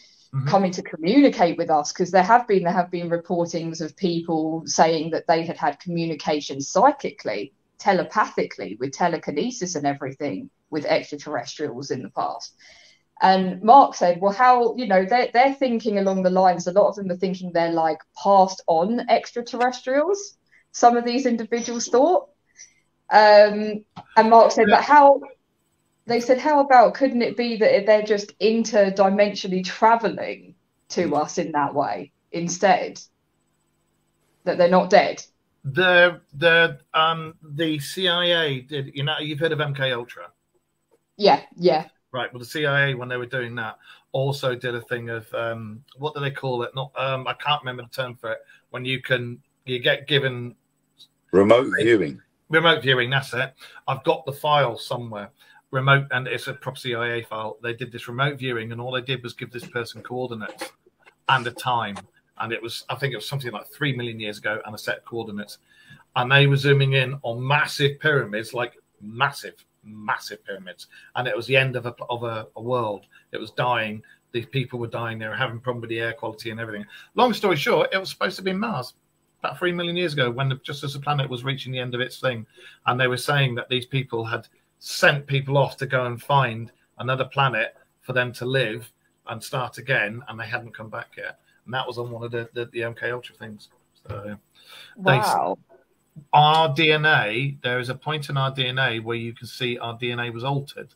coming to communicate with us, because there have been reportings of people saying that they had communication psychically, telepathically, with telekinesis and everything with extraterrestrials in the past. And Mark said, well, how, you know, they're thinking along the lines, a lot of them are thinking they're like passed on extraterrestrials, some of these individuals thought. And Mark said, but how, they said, how about, couldn't it be that they're just interdimensionally traveling to us in that way instead? That they're not dead? The CIA did, you know, you've heard of MK Ultra? Yeah. Right. Well, the CIA, when they were doing that, also did a thing of what do they call it? Not I can't remember the term for it. When you get given remote viewing. Remote viewing. That's it. I've got the file somewhere. Remote, and it's a proper CIA file. They did this remote viewing, and all they did was give this person coordinates and a time. And it was, I think it was something like 3 million years ago, and a set of coordinates. And they were zooming in on massive pyramids, like massive pyramids, and it was the end of a world. It was dying. These people were dying. They were having a problem with the air quality and everything. Long story short, it was supposed to be Mars about 3 million years ago, when just as the planet was reaching the end of its thing. And they were saying that these people had sent people off to go and find another planet for them to live and start again, and they hadn't come back yet. And that was on one of the MK Ultra things. So, wow. Our DNA, there is a point in our DNA where you can see our DNA was altered.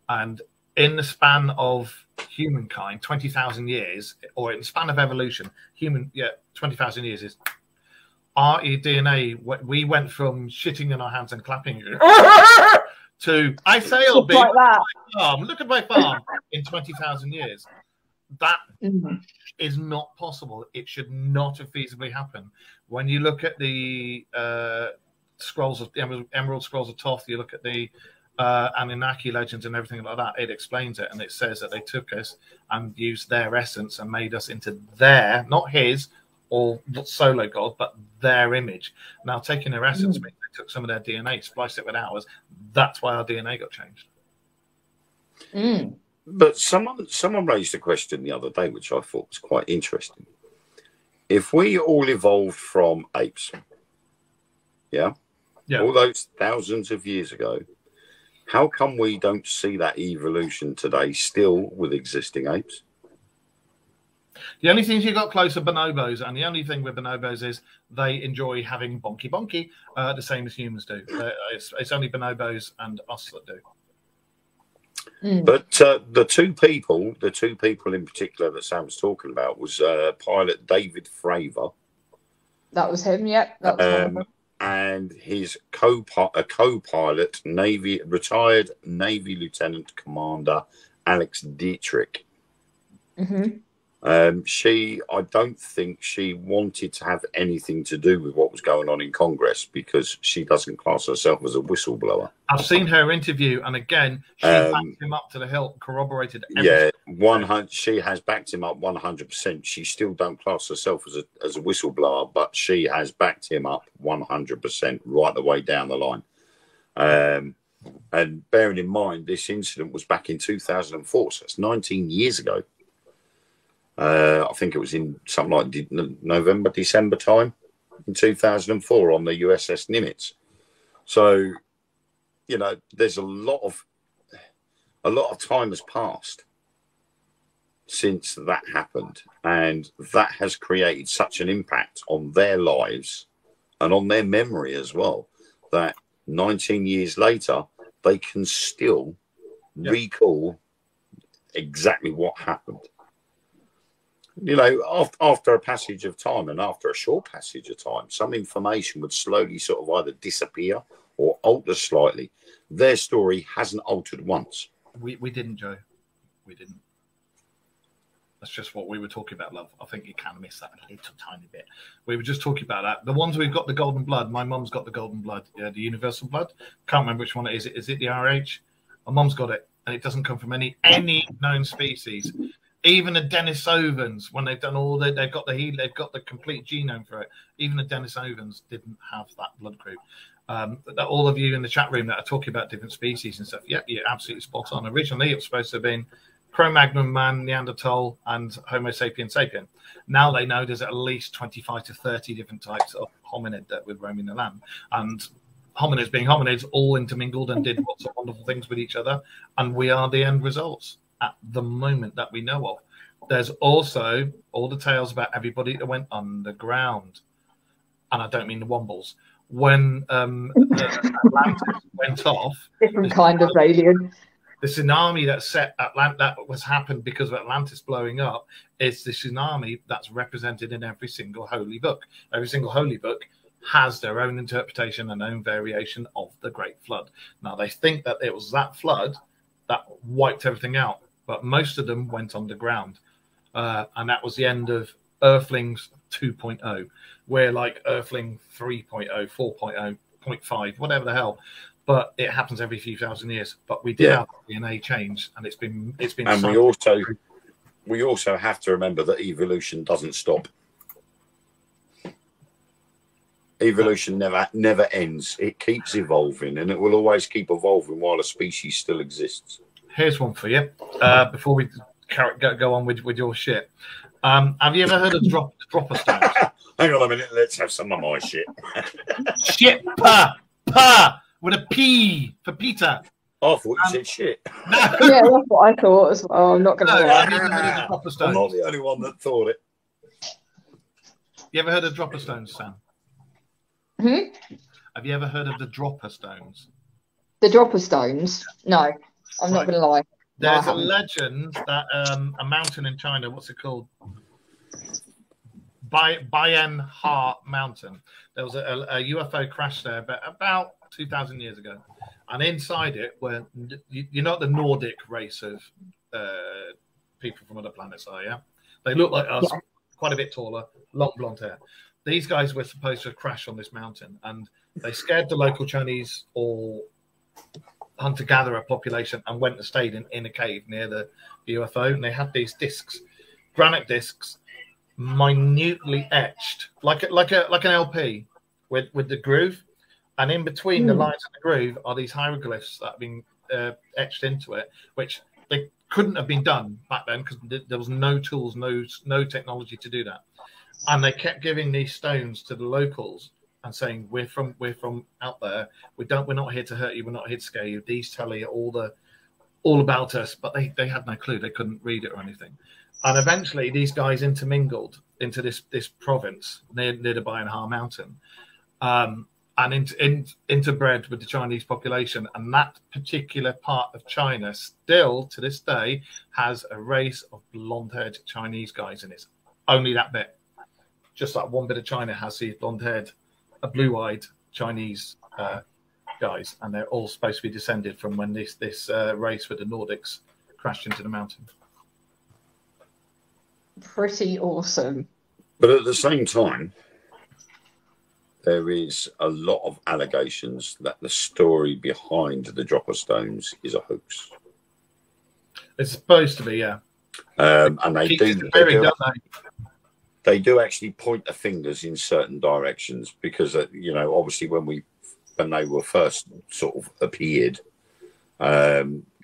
And in the span of humankind, 20,000 years, or in the span of evolution, 20,000 years is our DNA. We went from shitting in our hands and clapping to I sail big. Like that. Look at my farm in 20,000 years. That is not possible. It should not have feasibly happened. When you look at the scrolls of the Emerald Scrolls of Thoth, you look at the Anunnaki legends and everything like that, it explains it, and it says that they took us and used their essence and made us into their, not his or solo god, but their image. Now, taking their essence means they took some of their DNA, spliced it with ours. That's why our DNA got changed. But someone raised a question the other day, which I thought was quite interesting. If we all evolved from apes, all those thousands of years ago, how come we don't see that evolution today still with existing apes? The only things you got close are bonobos, and the only thing with bonobos is they enjoy having bonky, the same as humans do. It's only bonobos and us that do. But the two people in particular that Sam was talking about was pilot David Fravor. That was him, yep. That was one of them. And his co-pilot, retired Navy Lieutenant Commander Alex Dietrich. I don't think she wanted to have anything to do with what was going on in Congress because she doesn't class herself as a whistleblower. I've seen her interview, and again, she backed him up to the hilt, corroborated everything. Yeah, 100. She has backed him up 100%. She still don't class herself as a whistleblower, but she has backed him up 100% right the way down the line. And bearing in mind, this incident was back in 2004, so it's 19 years ago. I think it was in something like November, December time in 2004 on the USS Nimitz. So, you know, there's a lot of time has passed since that happened, and that has created such an impact on their lives and on their memory as well, that 19 years later, they can still recall exactly what happened. You know, after a passage of time, and after a short passage of time, some information would slowly sort of either disappear or alter slightly. Their story hasn't altered once. We didn't, Joe. We didn't. That's just what we were talking about, love. I think you kind of missed that a little tiny bit. We were just talking about that. The ones we've got the golden blood. My mum's got the golden blood, the universal blood. Can't remember which one it is. Is it the RH? My mum's got it, and it doesn't come from any known species. Even the Denisovans, when they've done all they've got the complete genome for it. Even the Denisovans didn't have that blood group. All of you in the chat room that are talking about different species and stuff, you're absolutely spot on. Originally, it was supposed to have been Cro-Magnon man, Neanderthal, and Homo sapien sapien. Now they know there's at least 25 to 30 different types of hominid that would roam in the land. And hominids being hominids all intermingled and did lots of wonderful things with each other. And we are the end results at the moment that we know of. There's also all the tales about everybody that went underground. And I don't mean the Wombles. When Atlantis went off, different kind of alien. The tsunami that set that was happened because of Atlantis blowing up is the tsunami that's represented in every single holy book. Every single holy book has their own interpretation and own variation of the Great Flood. Now, they think that it was that flood that wiped everything out, but most of them went underground. And that was the end of Earthlings 2.0. We're like Earthling 3.0, 4.0, 0.5, whatever the hell. But it happens every few thousand years. But we did have DNA change, and it's been. And we also have to remember that evolution doesn't stop. Evolution never ends. It keeps evolving, and it will always keep evolving while a species still exists. Here's one for you. Before we go on with your shit, have you ever heard of dropper stones? Hang on a minute. Let's have some of my shit. Shit, pa. With a P for Peter. I thought you said shit. No. Yeah, that's what I thought as well. I'm not going to lie. I'm not the only one that thought it. You ever heard of dropper stones, Sam? Have you ever heard of the dropper stones? The dropper stones? No, I'm not going to lie. There's a legend that a mountain in China, what's it called? Bayan Ha Mountain. There was a UFO crash there, but about 2,000 years ago, and inside it were the Nordic race of people from other planets are, yeah. They look like us, quite a bit taller, long blonde hair. These guys were supposed to crash on this mountain, and they scared the local Chinese or hunter-gatherer population and went and stayed in a cave near the UFO. And they had these discs, granite discs, minutely etched, like an LP with the groove, and in between the lines of the groove are these hieroglyphs that have been etched into it, which they couldn't have been done back then because there was no tools, no technology to do that. And they kept giving these stones to the locals and saying, we're from out there. We're not here to hurt you. We're not here to scare you. These tell you all about us, but they had no clue. They couldn't read it or anything. And eventually these guys intermingled into this province near the Bayan Ha Mountain, and interbred with the Chinese population. And that particular part of China still to this day has a race of blonde-haired Chinese guys in it. Only that bit. Just like one bit of China has these blonde-haired, blue-eyed Chinese guys, and they're all supposed to be descended from when this race with the Nordics crashed into the mountain. Pretty awesome. But at the same time, there is a lot of allegations that the story behind the drop of stones is a hoax. It's supposed to be, yeah. And they do actually point the fingers in certain directions because, obviously when they were first sort of appeared,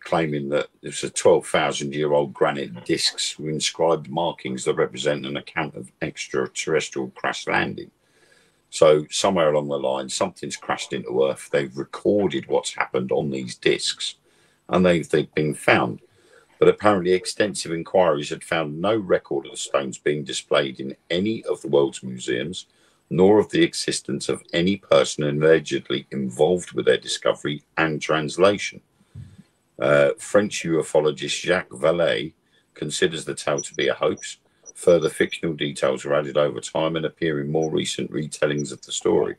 claiming that it's a 12,000-year-old granite discs with inscribed markings that represent an account of extraterrestrial crash landing. So somewhere along the line, something's crashed into Earth. They've recorded what's happened on these discs, and they've been found. But apparently extensive inquiries had found no record of the stones being displayed in any of the world's museums, nor of the existence of any person allegedly involved with their discovery and translation. French ufologist Jacques Vallée considers the tale to be a hoax. Further fictional details are added over time and appear in more recent retellings of the story.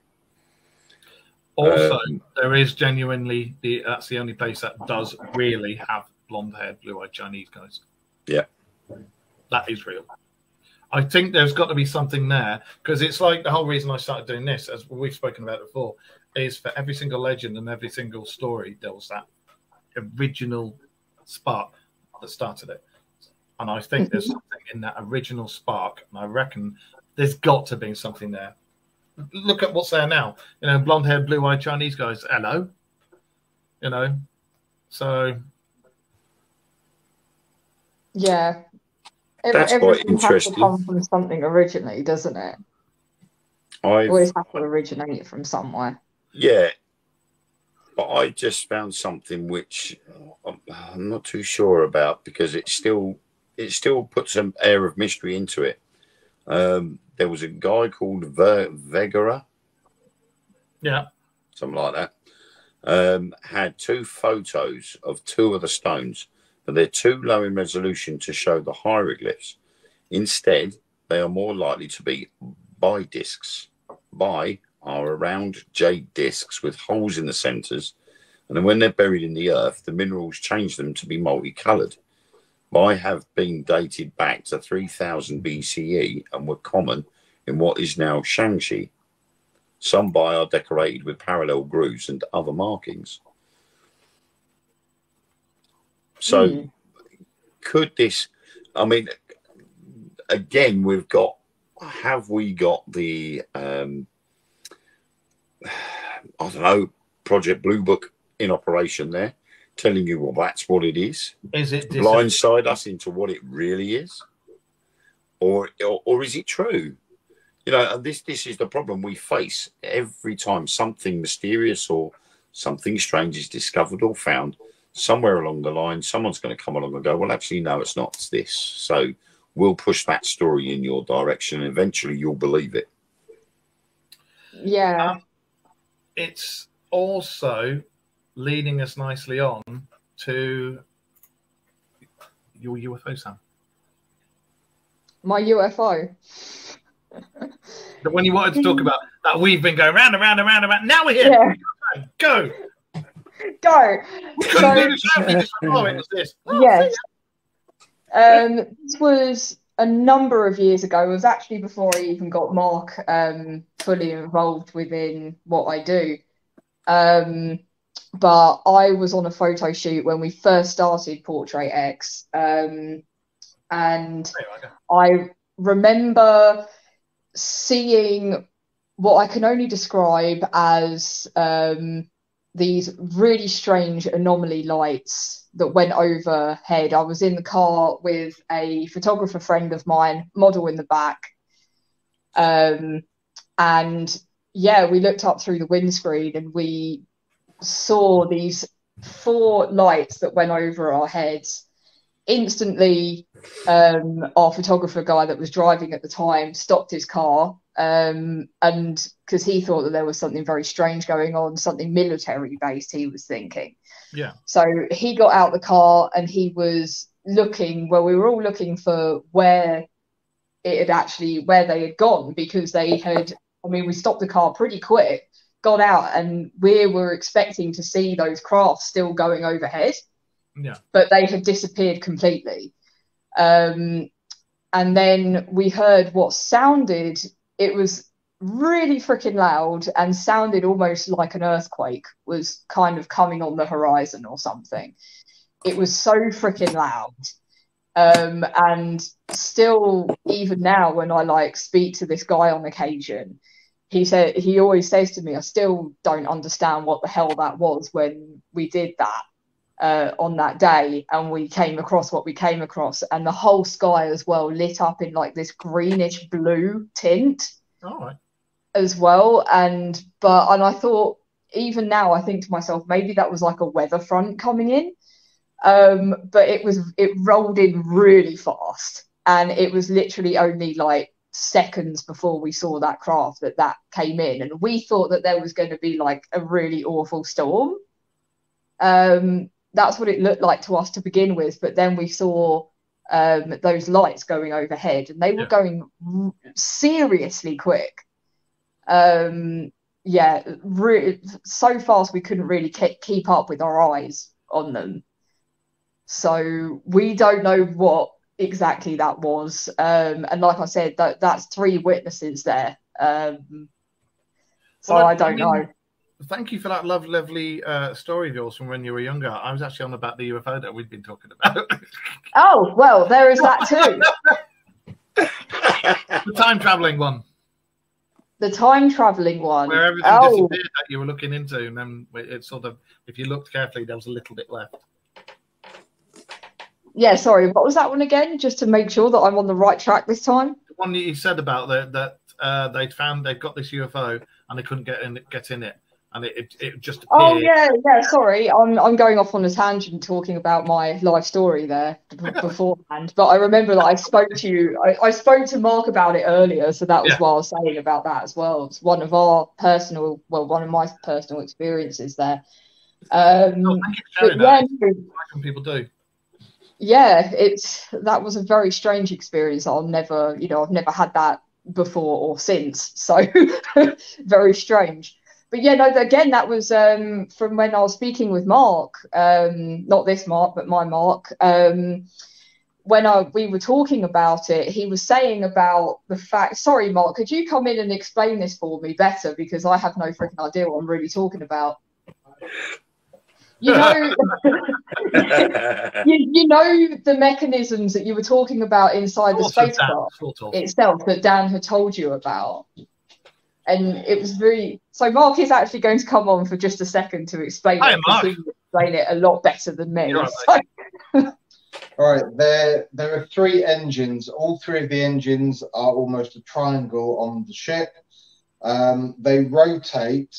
Also, there is genuinely that's the only place that does really have blonde-haired, blue-eyed Chinese guys. Yeah, that is real. I think there's got to be something there, because it's like the whole reason I started doing this, as we've spoken about before, is for every single legend and every single story, there was that original spark that started it. And I think there's something in that original spark, and I reckon there's got to be something there. Look at what's there now. Blonde-haired, blue-eyed Chinese guys. Hello. So. Yeah. That's quite interesting. Has to come from something originally, doesn't it? Always have to originate from somewhere. Yeah. But I just found something which I'm not too sure about, because it still puts an air of mystery into it. There was a guy called Vegera. Yeah. Something like that. Had two photos of two of the stones, but they're too low in resolution to show the hieroglyphs. Instead, they are more likely to be bi discs. Bi are round jade discs with holes in the centres, and then when they're buried in the earth, the minerals change them to be multicoloured. Bi have been dated back to 3000 BCE and were common in what is now Shaanxi. Some Bi are decorated with parallel grooves and other markings. So could this, I mean, again, have we got the, I don't know, Project Blue Book in operation there, telling you, well, that's what it is? Is it blindside us into what it really is? Or is it true? And this is the problem we face every time something mysterious or something strange is discovered or found. Somewhere along the line, someone's going to come along and go, well, actually, no, it's not this. So we'll push that story in your direction, and eventually you'll believe it. Yeah. It's also leading us nicely on to your UFO, Sam? My UFO. The one you wanted to talk about that we've been going round and round and round and round. Now we're here. Yeah. Go. Go. We couldn't do this without you. Just went, oh, it was this. Oh, Yes. This was a number of years ago. It was actually before I even got Mark fully involved within what I do. But I was on a photo shoot when we first started Portrait X. And I remember seeing what I can only describe as these really strange anomaly lights that went overhead. I was in the car with a photographer friend of mine, model in the back. And yeah, we looked up through the windscreen and we saw these 4 lights that went over our heads. Instantly, our photographer guy that was driving at the time stopped his car, and because he thought that there was something very strange going on, something military based, he was thinking. Yeah. So he got out the car and he was looking. Well, we were all looking for where they had gone, because they had. I mean, we stopped the car pretty quick, got out, and we were expecting to see those crafts still going overhead. Yeah. But they had disappeared completely. And then we heard what sounded, it was really freaking loud and sounded almost like an earthquake was kind of coming on the horizon or something. It was so freaking loud. And still, even now, when I speak to this guy on occasion, he always says to me, I still don't understand what the hell that was when we did that. On that day, and we came across what we came across, and the whole sky as well lit up in this greenish blue tint. All right. As well. And I thought, even now I think to myself, maybe that was like a weather front coming in. But it rolled in really fast, and it was literally only seconds before we saw that craft that came in, and we thought that there was going to be a really awful storm. That's what it looked like to us to begin with, but then we saw those lights going overhead, and they were going seriously quick. Really, so fast we couldn't really keep up with our eyes on them. So we don't know what exactly that was. And like I said, that's 3 witnesses there. So I don't know. Thank you for that lovely story of yours from when you were younger. I was actually on about the UFO that we've been talking about. Oh, well, there is that too. The time traveling one. The time traveling one. Where everything disappeared that you were looking into, and then it sort of, if you looked carefully, there was a little bit left. Yeah, sorry, what was that one again? Just to make sure that I'm on the right track this time. The one that you said about they've got this UFO and they couldn't get in it. And it just appeared. Oh yeah. Sorry, I'm going off on a tangent talking about my life story there beforehand. But I remember that I spoke to you. I spoke to Mark about it earlier, so that was what I was saying about that as well. It's one of my personal experiences there. Thank you for sharing that. What can people do? Yeah, that was a very strange experience. I've never had that before or since. So very strange. But yeah, no, again, that was from when I was speaking with Mark, not this Mark, but my Mark. When we were talking about it, he was saying about the fact, sorry, Mark, could you come in and explain this for me better? Because I have no freaking idea what I'm really talking about. You know, you know the mechanisms that you were talking about inside the spacecraft itself that Dan had told you about. And it was really... So Mark is actually going to come on for just a second to explain it. Because he can explain it a lot better than me. Right, all right, there are 3 engines. All 3 of the engines are almost a triangle on the ship. They rotate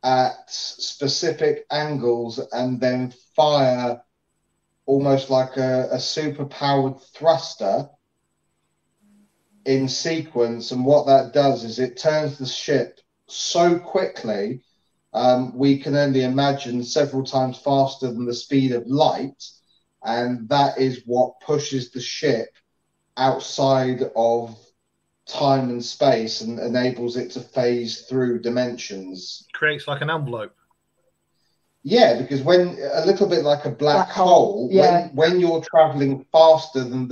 at specific angles and then fire almost like a super-powered thruster in sequence, and what that does is it turns the ship so quickly, we can only imagine several times faster than the speed of light, and that is what pushes the ship outside of time and space and enables it to phase through dimensions. Creates like an envelope. Yeah, because when a little bit like a black hole, yeah. when you're traveling faster than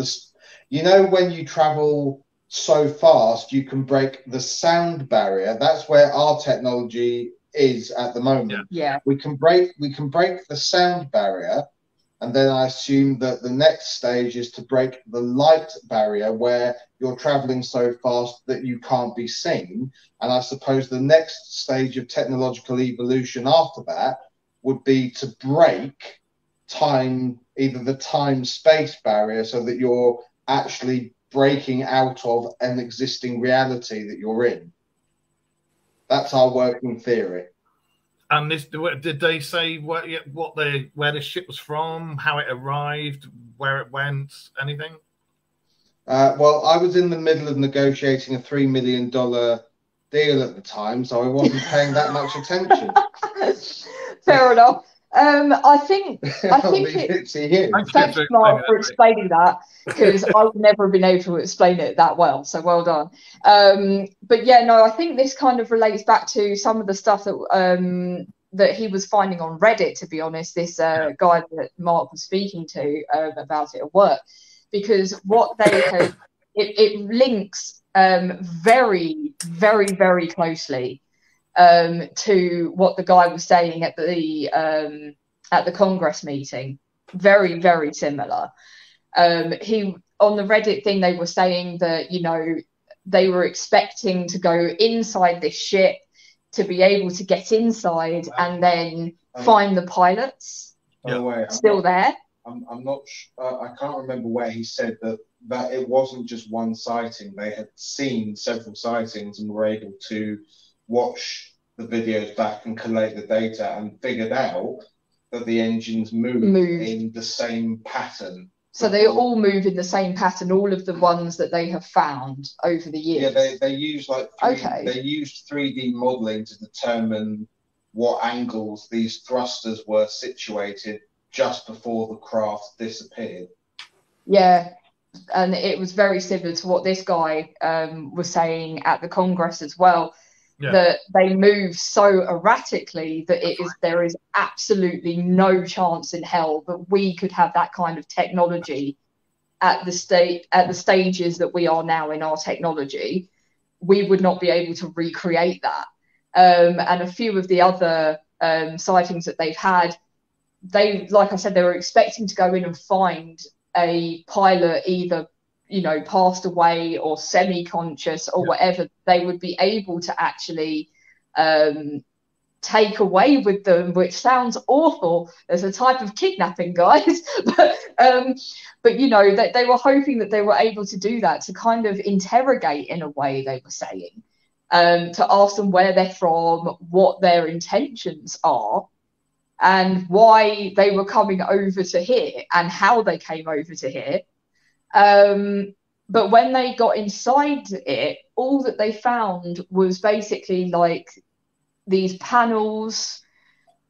when you travel so fast, you can break the sound barrier. That's where our technology is at the moment. Yeah. We can break the sound barrier, and then I assume that the next stage is to break the light barrier, where you're traveling so fast that you can't be seen. And I suppose the next stage of technological evolution after that would be to break either the time-space barrier, so that you're actually breaking out of an existing reality that you're in. That's our working theory. And did they say where the ship was from, how it arrived, where it went, anything? Well, I was in the middle of negotiating a $3 million deal at the time, so I wasn't paying that much attention. Fair enough. I think it's you. Thanks, Mark, for explaining that, because I would never have been able to explain it that well. So well done. But yeah, no, I think this kind of relates back to some of the stuff that that he was finding on Reddit. To be honest, this guy that Mark was speaking to about it at work, because what they had, it links very, very, very closely to what the guy was saying at the Congress meeting. Very, very similar. He, on the Reddit thing, they were saying that, they were expecting to go inside this ship to be able to get inside and then find the pilots still there. I'm not. I can't remember where he said that it wasn't just one sighting. They had seen several sightings and were able to watch the videos back and collate the data and figured out that the engines move in the same pattern. So they all move in the same pattern, all of the ones that they have found over the years. Yeah, they use they used 3D modeling to determine what angles these thrusters were situated just before the craft disappeared. Yeah, and it was very similar to what this guy was saying at the Congress as well. Yeah. That they move so erratically that there is absolutely no chance in hell that we could have that kind of technology at the stages that we are now in our technology. We would not be able to recreate that. And a few of the other sightings that they've had, like I said, they were expecting to go in and find a pilot either passed away or semi-conscious or whatever. They would be able to actually take away with them, which sounds awful. There's a type of kidnapping, guys. But they were hoping that they were able to do that, to kind of interrogate, in a way, they were saying, to ask them where they're from, what their intentions are, and why they were coming over to here and how they came over to here. But when they got inside it, all that they found was basically like these panels,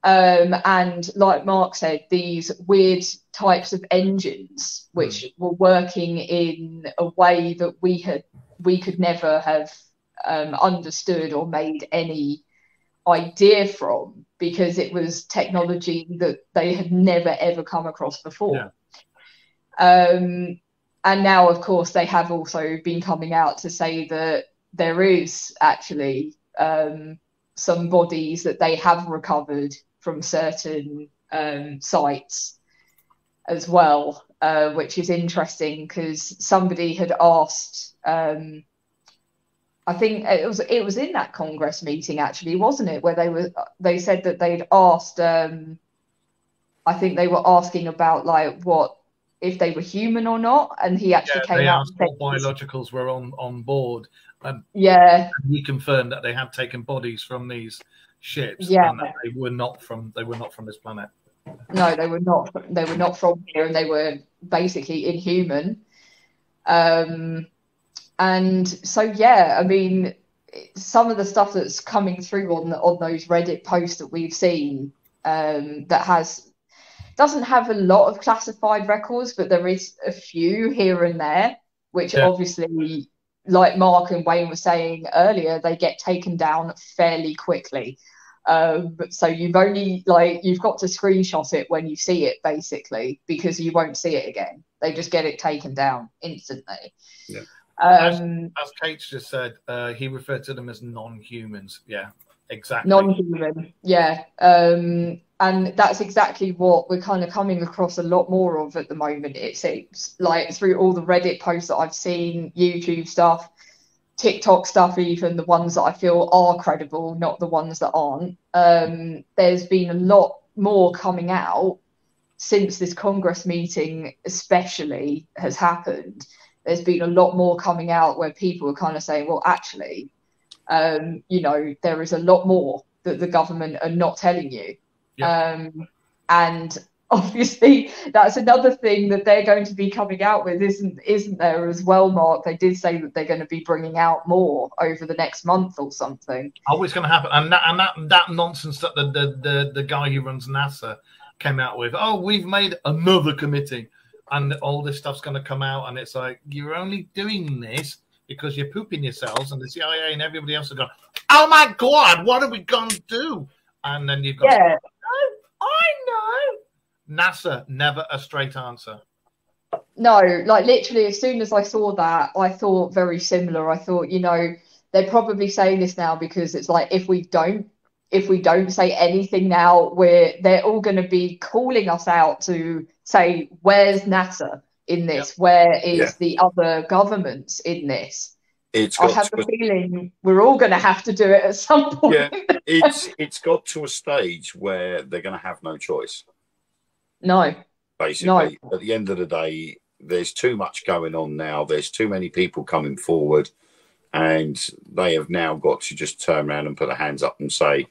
and like Mark said, these weird types of engines which were working in a way that we could never have understood or made any idea from, because it was technology that they had never ever come across before. And now, of course, they have also been coming out to say that there is actually some bodies that they have recovered from certain sites as well, which is interesting, because somebody had asked, I think it was in that Congress meeting, actually, wasn't it, where they said that they'd asked, I think they were asking about what, if they were human or not, and he actually came out and said what biologicals were on board, and he confirmed that they had taken bodies from these ships, and that they were not from this planet. No, they were not from here, and they were basically inhuman. And so I mean, some of the stuff that's coming through on those Reddit posts that we've seen, that has doesn't have a lot of classified records, but there is a few here and there, which obviously, like Mark and Wayne were saying earlier, they get taken down fairly quickly. So you've got to screenshot it when you see it, basically, because you won't see it again. They just get it taken down instantly. Yeah. As Kate just said, he referred to them as non-humans. Yeah, exactly. Non-human, yeah. And that's exactly what we're kind of coming across a lot more of at the moment, it seems. Like through all the Reddit posts that I've seen, YouTube stuff, TikTok stuff, even the ones that I feel are credible, not the ones that aren't. There's been a lot more coming out since this Congress meeting especially has happened. There's been a lot more coming out where people are kind of saying, well, actually, there is a lot more that the government are not telling you. Yeah. And obviously that's another thing that they're going to be coming out with, isn't there as well, Mark? They did say that they're going to be bringing out more over the next month or something. Oh, it's going to happen. And that nonsense that the guy who runs NASA came out with, oh, we've made another committee and all this stuff's going to come out. And it's like, you're only doing this because you're pooping yourselves, and the CIA and everybody else are going, oh my God, what are we going to do? And then you've got, I know. NASA, never a straight answer. No, like literally as soon as I saw that, I thought very similar. I thought, they're probably saying this now because it's like, if we don't say anything now, they're all going to be calling us out to say, where's NASA in this? Yep. Where is the other governments in this? I have a feeling we're all going to have to do it at some point. Yeah, it's got to a stage where they're going to have no choice. No. Basically, at the end of the day, there's too much going on now. There's too many people coming forward, and they have now got to just turn around and put their hands up and say,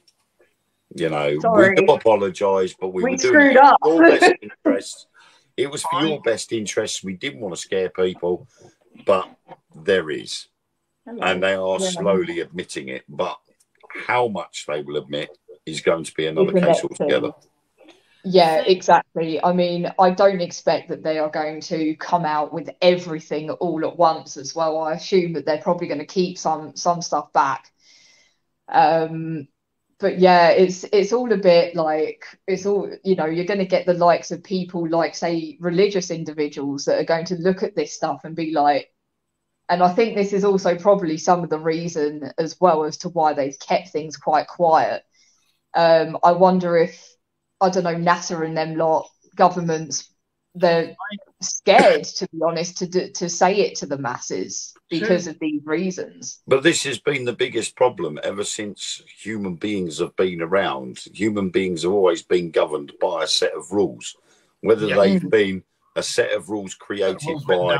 sorry, we do apologise, but we screwed up. Your best interests. It was for your best interests. We didn't want to scare people, but there is. And they are slowly admitting it, but how much they will admit is going to be another case altogether. Yeah, exactly. I mean, I don't expect that they are going to come out with everything all at once as well. I assume that they're probably going to keep some stuff back. But yeah, it's all a bit like, it's all, you're going to get the likes of people like, say, religious individuals that are going to look at this stuff and be like, and I think this is also probably some of the reason as well as to why they've kept things quite quiet. I wonder if, I don't know, NASA and them lot, governments, they're scared, to be honest, to say it to the masses because of these reasons. But this has been the biggest problem ever since human beings have been around. Human beings have always been governed by a set of rules, whether they've been a set of rules created by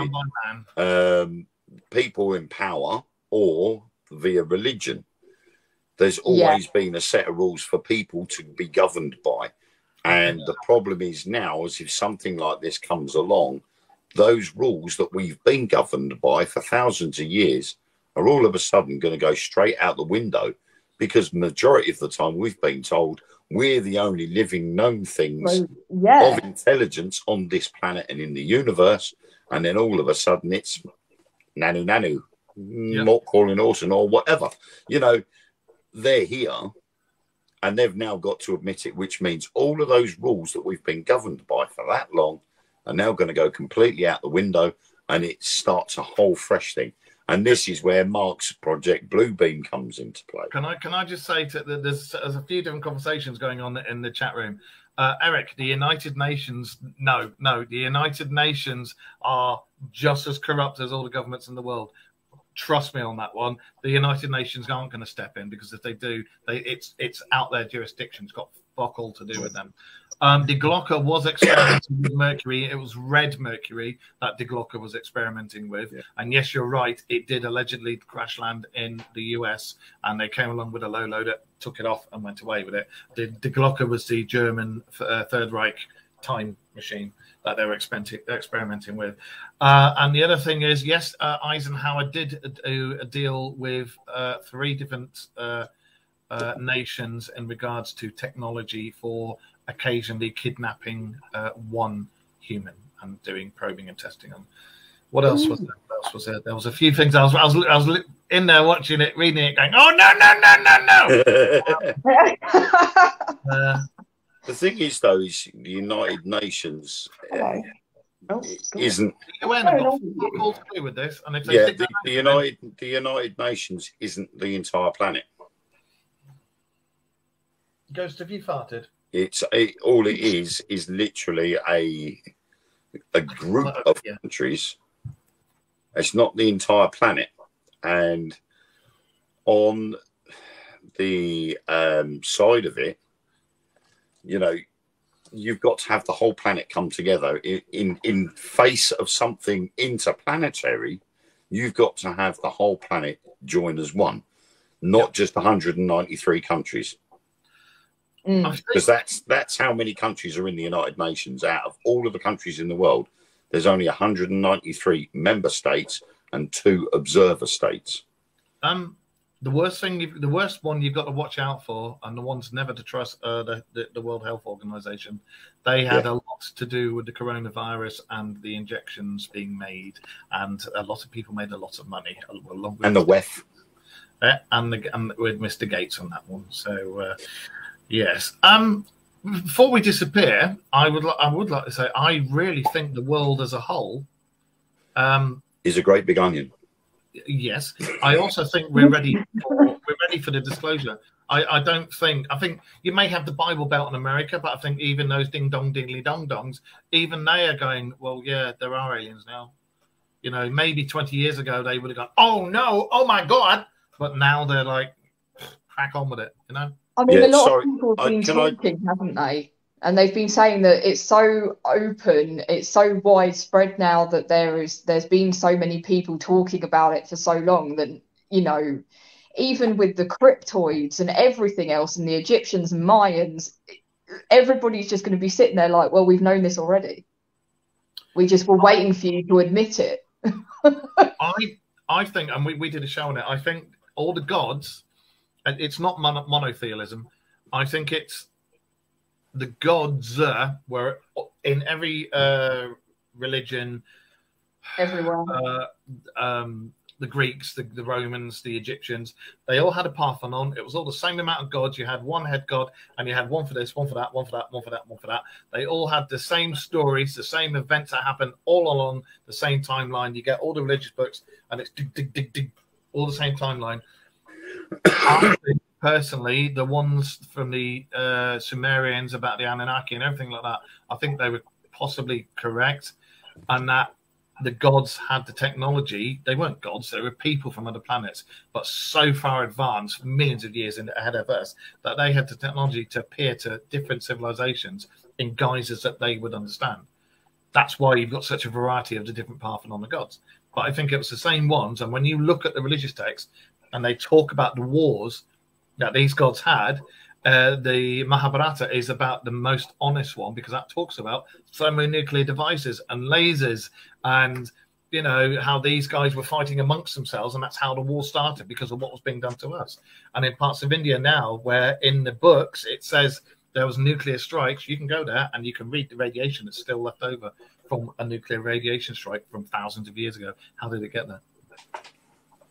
people in power or via religion. There's always been a set of rules for people to be governed by. And the problem is now, as if something like this comes along, those rules that we've been governed by for thousands of years are all of a sudden going to go straight out the window, because majority of the time we've been told we're the only living known things of intelligence on this planet and in the universe. And then all of a sudden it's nanu, not calling Orson or whatever. They're here. And they've now got to admit it, which means all of those rules that we've been governed by for that long are now going to go completely out the window, and it starts a whole fresh thing. And this is where Mark's project Bluebeam comes into play. Can I just say that there's a few different conversations going on in the chat room. Eric, the United Nations, no, the United Nations are just as corrupt as all the governments in the world. Trust me on that one. The United Nations aren't going to step in, because if they do, it's out their jurisdiction. It's got fuck all to do with them. The Glocker was experimenting with mercury. It was red mercury that the Glocker was experimenting with. Yeah. And yes, you're right. It did allegedly crash land in the US, and they came along with a low loader, took it off, and went away with it. The Glocker was the German Third Reich time machine that they were experimenting with. And the other thing is, yes, Eisenhower did do a deal with 3 different nations in regards to technology for occasionally kidnapping one human and doing probing and testing on. What else was there? What else was there? There was a few things. I was in there watching it, reading it, going, "Oh no!" The thing is, though, is the United Nations isn't. I've got full call to do with this, and if they the United Nations isn't the entire planet. Ghost, have you farted? All it is literally a group of countries. It's not the entire planet. And on the side of it, you know, you've got to have the whole planet come together in face of something interplanetary. You've got to have the whole planet join as one, not just 193 countries. Because that's how many countries are in the United Nations. Out of all of the countries in the world, there's only 193 member states and 2 observer states. The worst one you've got to watch out for, and the ones never to trust, the World Health Organization. They had a lot to do with the coronavirus and the injections being made, and a lot of people made a lot of money. And the WEF. And with Mr. Gates on that one. So, yes. Before we disappear, I would like to say I really think the world as a whole is a great big onion. Yes, I also think we're ready for the disclosure. I think you may have the Bible Belt in America, but I think even those ding dong dingly dong dongs, even they are going, well, yeah, there are aliens now. You know, maybe 20 years ago they would have gone, oh no, oh my God, but now they're like, crack on with it, you know. I mean, a lot of people have been talking, haven't they? And they've been saying that it's so open, it's so widespread now that there's been so many people talking about it for so long that, you know, even with the cryptoids and everything else and the Egyptians and Mayans, everybody's just going to be sitting there like, well, we've known this already. We just were waiting for you to admit it. I think, and we did a show on it, I think all the gods, it's not monotheism. I think it's the gods were in every religion, everywhere. The Greeks, the Romans, the Egyptians, they all had a Parthenon. It was all the same amount of gods. You had one head god, and you had one for this, one for that, one for that, one for that, one for that. They all had the same stories, the same events that happened all along the same timeline. You get all the religious books, and it's dig, dig, dig, dig, all the same timeline. I think, personally, the ones from the Sumerians about the Anunnaki and everything like that, I think they were possibly correct, and that the gods had the technology. They weren't gods, they were people from other planets, but so far advanced, millions of years ahead of us, that they had the technology to appear to different civilizations in guises that they would understand. That's why you've got such a variety of the different Parthenon of gods. But I think it was the same ones, and when you look at the religious texts and they talk about the wars that these gods had, the Mahabharata is about the most honest one, because that talks about thermonuclear devices and lasers, and you know how these guys were fighting amongst themselves, and that's how the war started, because of what was being done to us. And in parts of India now, where in the books it says there was nuclear strikes, you can go there and you can read the radiation that's still left over from a nuclear radiation strike from thousands of years ago. How did it get there?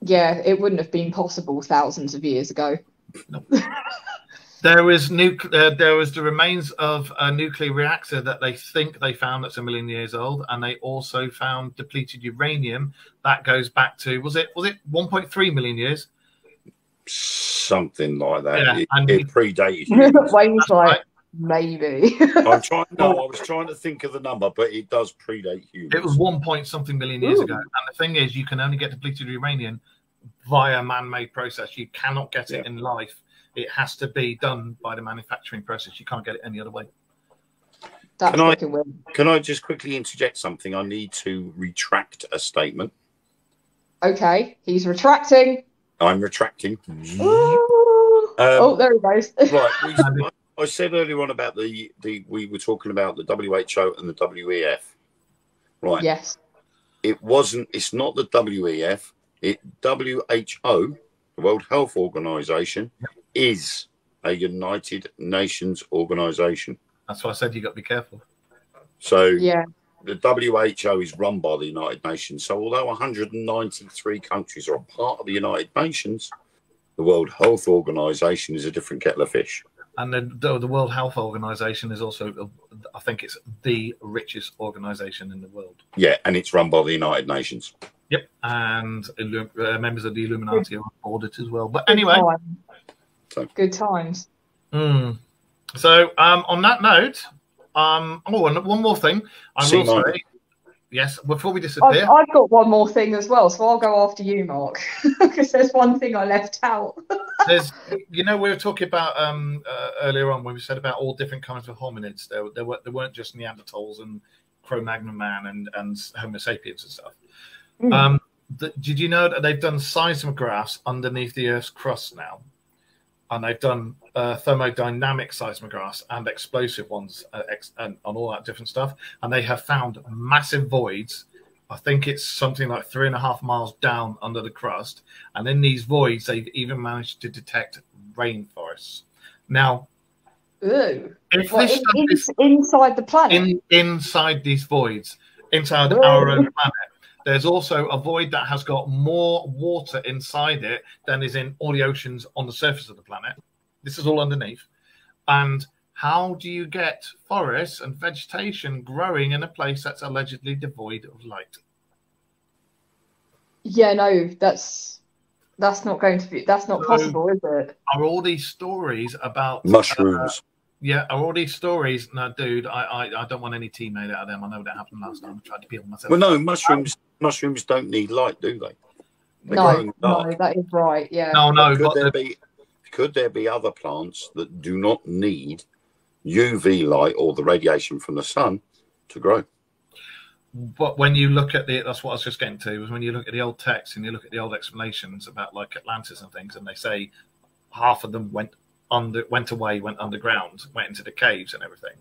Yeah, it wouldn't have been possible thousands of years ago. No. There was the remains of a nuclear reactor that they think they found that's 1 million years old, and they also found depleted uranium that goes back to was it 1.3 million years, something like that. Yeah, it predated. Wayne's like, maybe. I was trying to think of the number, but it does predate humans. It was 1 point something million years ago, and the thing is, you can only get depleted uranium via man-made process. You cannot get it in life. It has to be done by the manufacturing process. You can't get it any other way. Can I just quickly interject something? I need to retract a statement. Okay, he's retracting. I'm retracting. Oh, there he goes. Right, I said earlier on about we were talking about the WHO and the WEF. Right. Yes. It's not the WEF. WHO, the World Health Organization, is a United Nations organization. That's why I said you got to be careful. So Yeah. the WHO is run by the United Nations. So although 193 countries are a part of the United Nations, the World Health Organization is a different kettle of fish. And the World Health Organization is also, I think it's the richest organization in the world. Yeah, and it's run by the United Nations. Yep, and members of the Illuminati are on board it as well. But anyway. Good times. So on that note, and one more thing. I will say, yes, before we disappear. I've got one more thing as well, so I'll go after you, Mark, because there's one thing I left out. There's, we were talking about earlier on when we said about all different kinds of hominids. There weren't just Neanderthals and Cro-Magnon man and Homo sapiens and stuff. Did you know that they've done seismographs underneath the Earth's crust now? And they've done thermodynamic seismographs and explosive ones and on all that different stuff. And they have found massive voids. I think it's something like 3.5 miles down under the crust. And in these voids, they've even managed to detect rainforests. Now, if this stuff is inside the planet, inside these voids, inside our own planet, there's also a void that has got more water inside it than is in all the oceans on the surface of the planet. This is all underneath. And how do you get forests and vegetation growing in a place that's allegedly devoid of light? Yeah, no, that's not going to be, that's not possible, is it? Are all these stories about mushrooms? Are all these stories? No, dude, I don't want any tea made out of them. I know that happened last time. I tried to peel myself. Well, no, mushrooms don't need light, do they? No, that is right. Yeah. No. Could there be other plants that do not need UV light or the radiation from the sun to grow? But when you look at that's what I was just getting to, was when you look at the old texts and you look at the old explanations about like Atlantis and things, and they say half of them went underground, went into the caves and everything.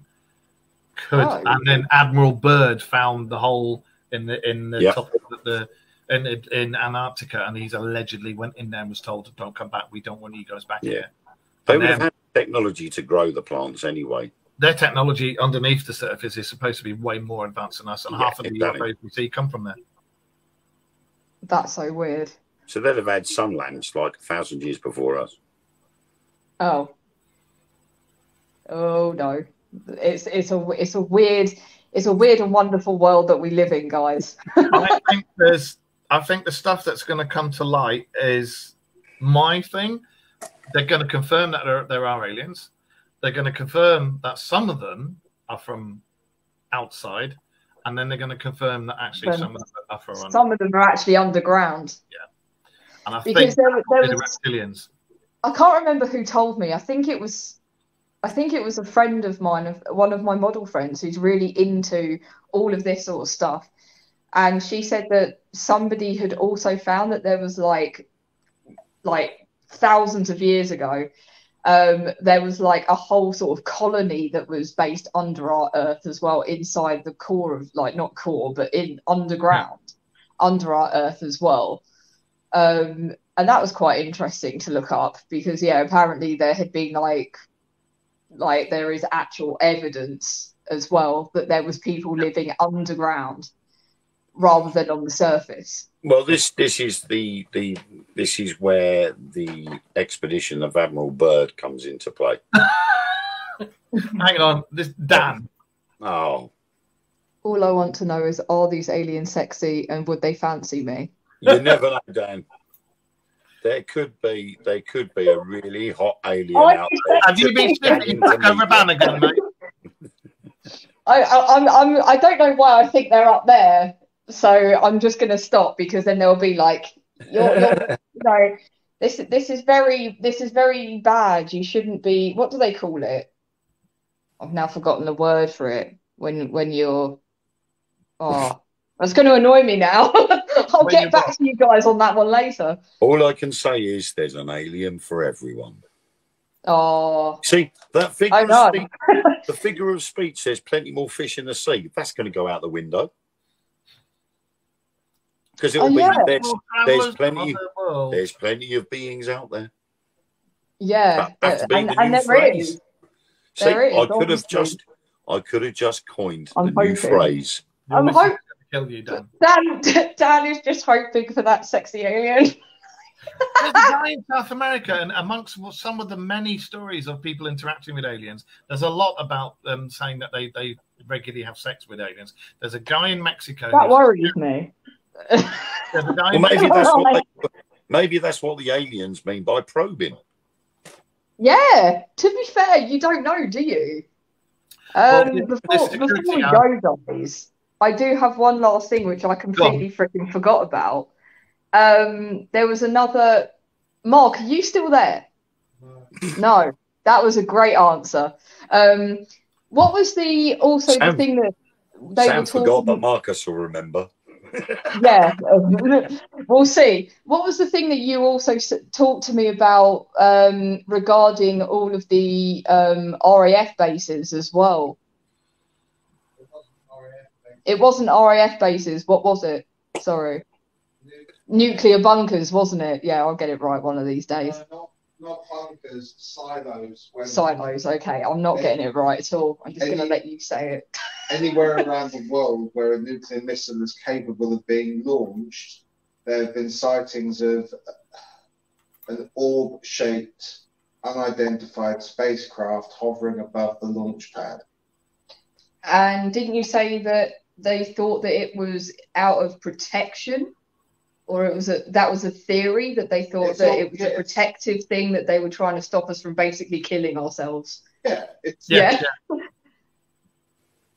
And then Admiral Byrd found the hole in the top of in Antarctica, and he's allegedly went in there and was told, "Don't come back. We don't want you guys back here." They would have had technology to grow the plants anyway. Their technology underneath the surface is supposed to be way more advanced than us, and half of the UFOs we see come from there. That's so weird. So they'd have had sun lamps like 1,000 years before us. Oh no, it's a weird and wonderful world that we live in, guys. I think the stuff that's going to come to light is my thing. They're going to confirm that there are aliens. They're going to confirm that some of them are from outside, and then they're going to confirm that actually some of them are from underground. Some of them are actually underground. Yeah, and I because think there was the reptilians. I can't remember who told me. I think it was a friend of mine, one of my model friends, who's really into all of this sort of stuff. And she said that somebody had also found that there was like thousands of years ago, there was like a whole sort of colony that was based under our Earth as well, inside the core of, like, not core, but in underground, under our Earth as well. And that was quite interesting to look up because, apparently there had been like there is actual evidence as well that there was people living underground rather than on the surface. Well, this is where the expedition of Admiral Byrd comes into play. Hang on, this Dan. Oh. All I want to know is, are these aliens sexy and would they fancy me? You never know, Dan. There could be a really hot alien out there. Have you been sniffing over Bannigan, mate? I don't know why I think they're up there, so I'm just going to stop because then they'll be like, you're no, this is very bad. You shouldn't be. What do they call it? I've now forgotten the word for it. When you're, that's going to annoy me now. I'll get back to you guys on that one later. All I can say is there's an alien for everyone. Oh, see that figure of speech, the figure of speech says plenty more fish in the sea. That's going to go out the window because it'll be there's plenty of beings out there. Yeah, and there is. See, there is, I could have just I could have just coined I'm the new hoping. phrase. I'm hoping. Kill you, Dan. Dan is just hoping for that sexy alien. There's a guy in South America, and amongst some of the many stories of people interacting with aliens, there's a lot about them saying that they regularly have sex with aliens. There's a guy in Mexico. That worries me. There's a guy Well, in maybe that's what the aliens mean by probing. Yeah, to be fair, you don't know, do you? Before we go, guys, I do have one last thing which I completely freaking forgot about. There was another. Mark, are you still there? No, that was a great answer. What was the thing that they Sam were talking? forgot, but Marcus will remember. Yeah, we'll see. What was the thing that you also talked to me about regarding all of the RAF bases as well? It wasn't RAF bases. What was it? Sorry. Nuclear bunkers, wasn't it? Yeah, I'll get it right one of these days. Not bunkers, silos. Silos, okay. I'm not getting it right at all. I'm just going to let you say it. Anywhere around the world where a nuclear missile is capable of being launched, there have been sightings of an orb-shaped, unidentified spacecraft hovering above the launch pad. And didn't you say that they thought that it was out of protection? Or that was a theory that they thought it was a protective thing that they were trying to stop us from basically killing ourselves. Yeah.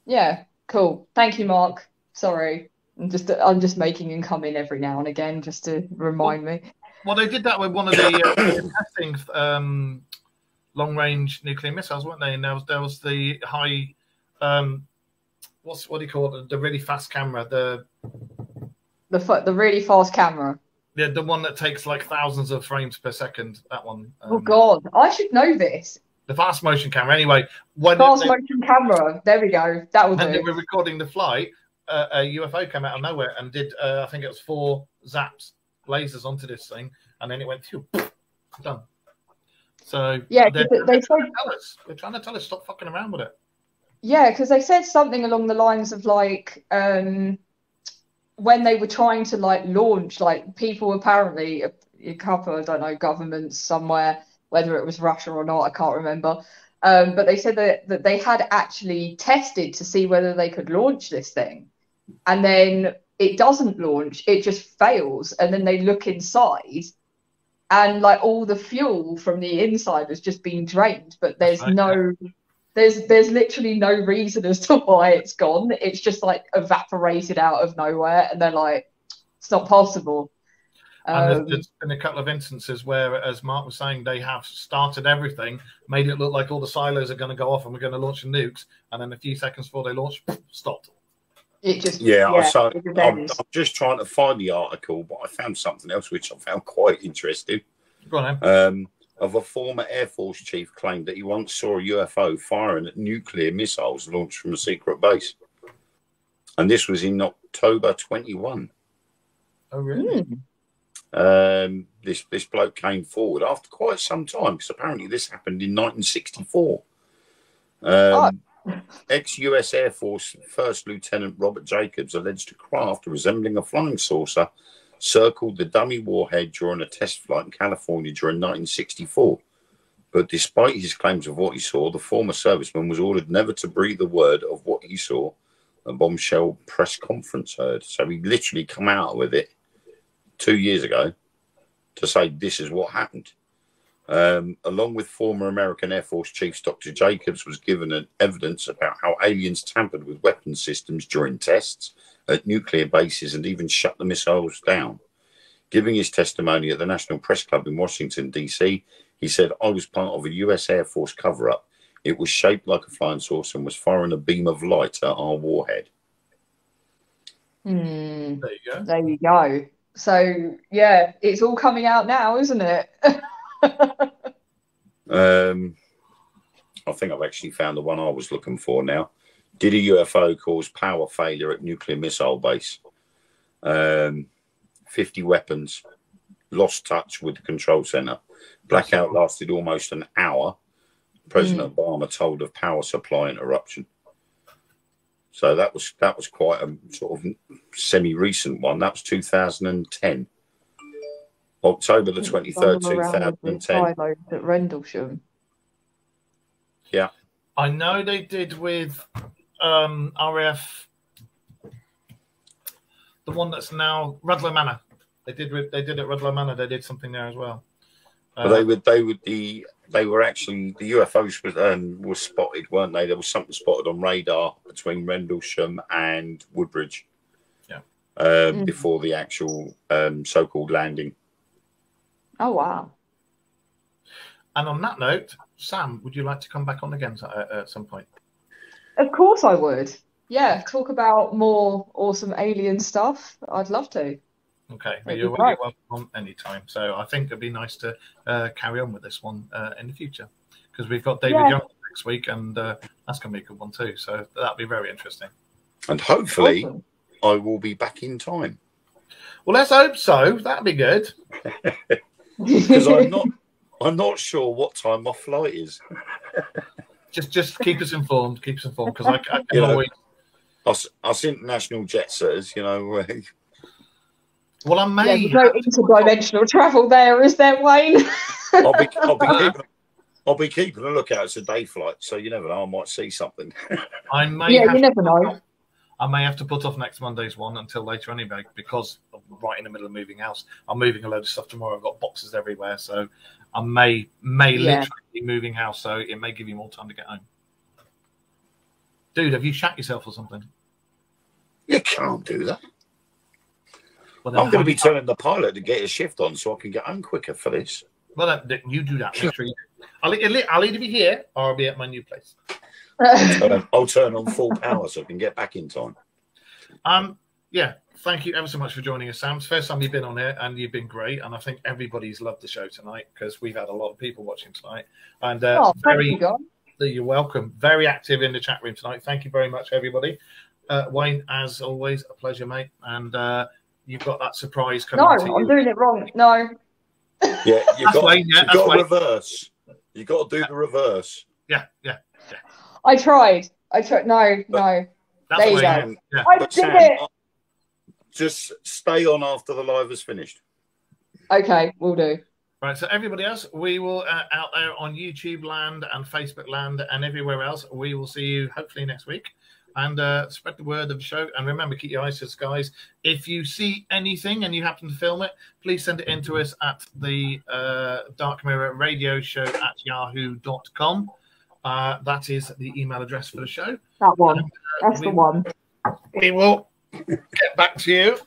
Yeah, cool. Thank you, Mark. Sorry. I'm just making him come in every now and again just to remind me. Well, they did that with one of the testing long-range nuclear missiles, weren't they? And there was the high, what do you call it? The really fast camera, the really fast camera. Yeah, the one that takes like thousands of frames per second. That one. Oh God, I should know this. The fast motion camera. Anyway, motion camera. There we go. That will do. When they were recording the flight, a UFO came out of nowhere and did. I think it was 4 zaps, lasers onto this thing, and then it went phew, done. So yeah, they're trying to tell us stop fucking around with it. Yeah, because they said something along the lines of like. When they were trying to like launch, like people apparently, a couple, I don't know, governments somewhere, whether it was Russia or not, I can't remember. But they said that they had actually tested to see whether they could launch this thing. And then it doesn't launch, it just fails. And then they look inside and like all the fuel from the inside has just been drained, but there's There's literally no reason as to why it's gone. It's just like evaporated out of nowhere, and they're like, it's not possible. And there's been a couple of instances where, as Mark was saying, they have started everything, made it look like all the silos are going to go off and we're going to launch the nukes, and then a few seconds before they launch, stopped. It just I'm just trying to find the article, but I found something else which I found quite interesting. Go on, then. Of a former Air Force chief claimed that he once saw a UFO firing at nuclear missiles launched from a secret base. And this was in October 21. Oh, really? This bloke came forward after quite some time, because apparently this happened in 1964. Ex-US Air Force First Lieutenant Robert Jacobs alleged a craft resembling a flying saucer circled the dummy warhead during a test flight in California during 1964. But despite his claims of what he saw, the former serviceman was ordered never to breathe a word of what he saw, a bombshell press conference heard. So he literally come out with it 2 years ago to say this is what happened. Along with former American Air Force Chiefs, Dr. Jacobs was given evidence about how aliens tampered with weapons systems during tests at nuclear bases and even shut the missiles down. Giving his testimony at the National Press Club in Washington, D.C., he said, "I was part of a US Air Force cover-up. It was shaped like a flying saucer and was firing a beam of light at our warhead." There you go. There you go. So, yeah, it's all coming out now, isn't it? I think I've actually found the one I was looking for now. Did a UFO cause power failure at nuclear missile base? 50 weapons, lost touch with the control center. Blackout lasted almost an hour. President Obama told of power supply interruption. So that was quite a sort of semi-recent one. That was 2010, October the 23rd, 2010. At Rendlesham. Yeah, I know they did with RAF, the one that's now Rudloe Manor. They did at Rudloe Manor. They did something there as well. but they were actually, the UFOs were spotted, weren't they? There was something spotted on radar between Rendlesham and Woodbridge. Yeah. Before the actual so-called landing. Oh wow! And on that note, Sam, would you like to come back on again at some point? Of course I would. Yeah, talk about more awesome alien stuff. I'd love to. Okay, well, you're welcome on any time. So I think it'd be nice to carry on with this one in the future, because we've got David Young next week, and that's going to be a good one too. So that'll be very interesting. And hopefully, I will be back in time. Well, let's hope so. That'd be good. Because I'm not sure what time my flight is. Just keep us informed. Keep us informed, because I can always. Us international jet setters, you know. Well, I may. There's no interdimensional travel there, is there, Wayne? I'll be keeping a lookout. It's a day flight, so you never know. I might see something. I may. Yeah, you never know. I may have to put off next Monday's one until later anyway, because I'm right in the middle of moving house. I'm moving a load of stuff tomorrow. I've got boxes everywhere, so I may literally be moving house, so it may give you more time to get home. Dude, have you shat yourself or something? You can't do that. Well, I'm going to be telling the pilot to get his shift on so I can get home quicker for this. Well, you do that. Make sure you do. I'll either be here or I'll be at my new place. I'll turn on full power so I can get back in time. Yeah, thank you ever so much for joining us, Sam. It's the first time you've been on here, and you've been great. And I think everybody's loved the show tonight, because we've had a lot of people watching tonight. And you're welcome. Very active in the chat room tonight. Thank you very much, everybody. Wayne, as always, a pleasure, mate. And you've got that surprise coming. No, I'm doing it wrong. No. Yeah, you've got to reverse. You've got to do the reverse. Yeah. I tried. No. There you go. Yeah. I did it. Just stay on after the live is finished. Okay, we'll do. Right, so everybody else, we will out there on YouTube land and Facebook land and everywhere else. We will see you hopefully next week, and spread the word of the show. And remember, keep your eyes to the skies. If you see anything and you happen to film it, please send it in to us at the Dark Mirror Radio Show at yahoo.com. That is the email address for the show. That one. That's the one. We will get back to you.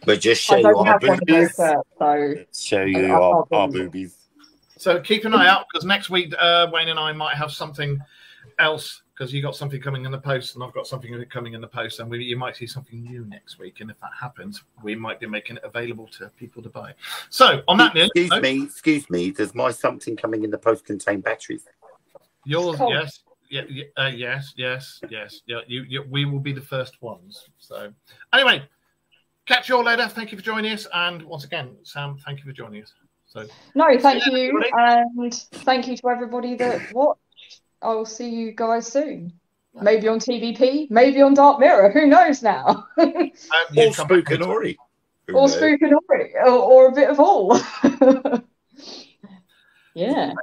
But just show you our boobies. Show you our boobies. So keep an eye out, because next week Wayne and I might have something else, because you got something coming in the post and I've got something coming in the post, and you might see something new next week. And if that happens, we might be making it available to people to buy. So on that note, excuse me, does my something coming in the post contain batteries? Yours, yes. Yes. Yeah, we will be the first ones. So anyway, catch you all later. Thank you for joining us, and once again, Sam, thank you for joining us. So no, thank you, and thank you to everybody that watched. I will see you guys soon. Maybe on TVP, maybe on Dark Mirror. Who knows now? Or Spook and Ori. Or a bit of all. Yeah.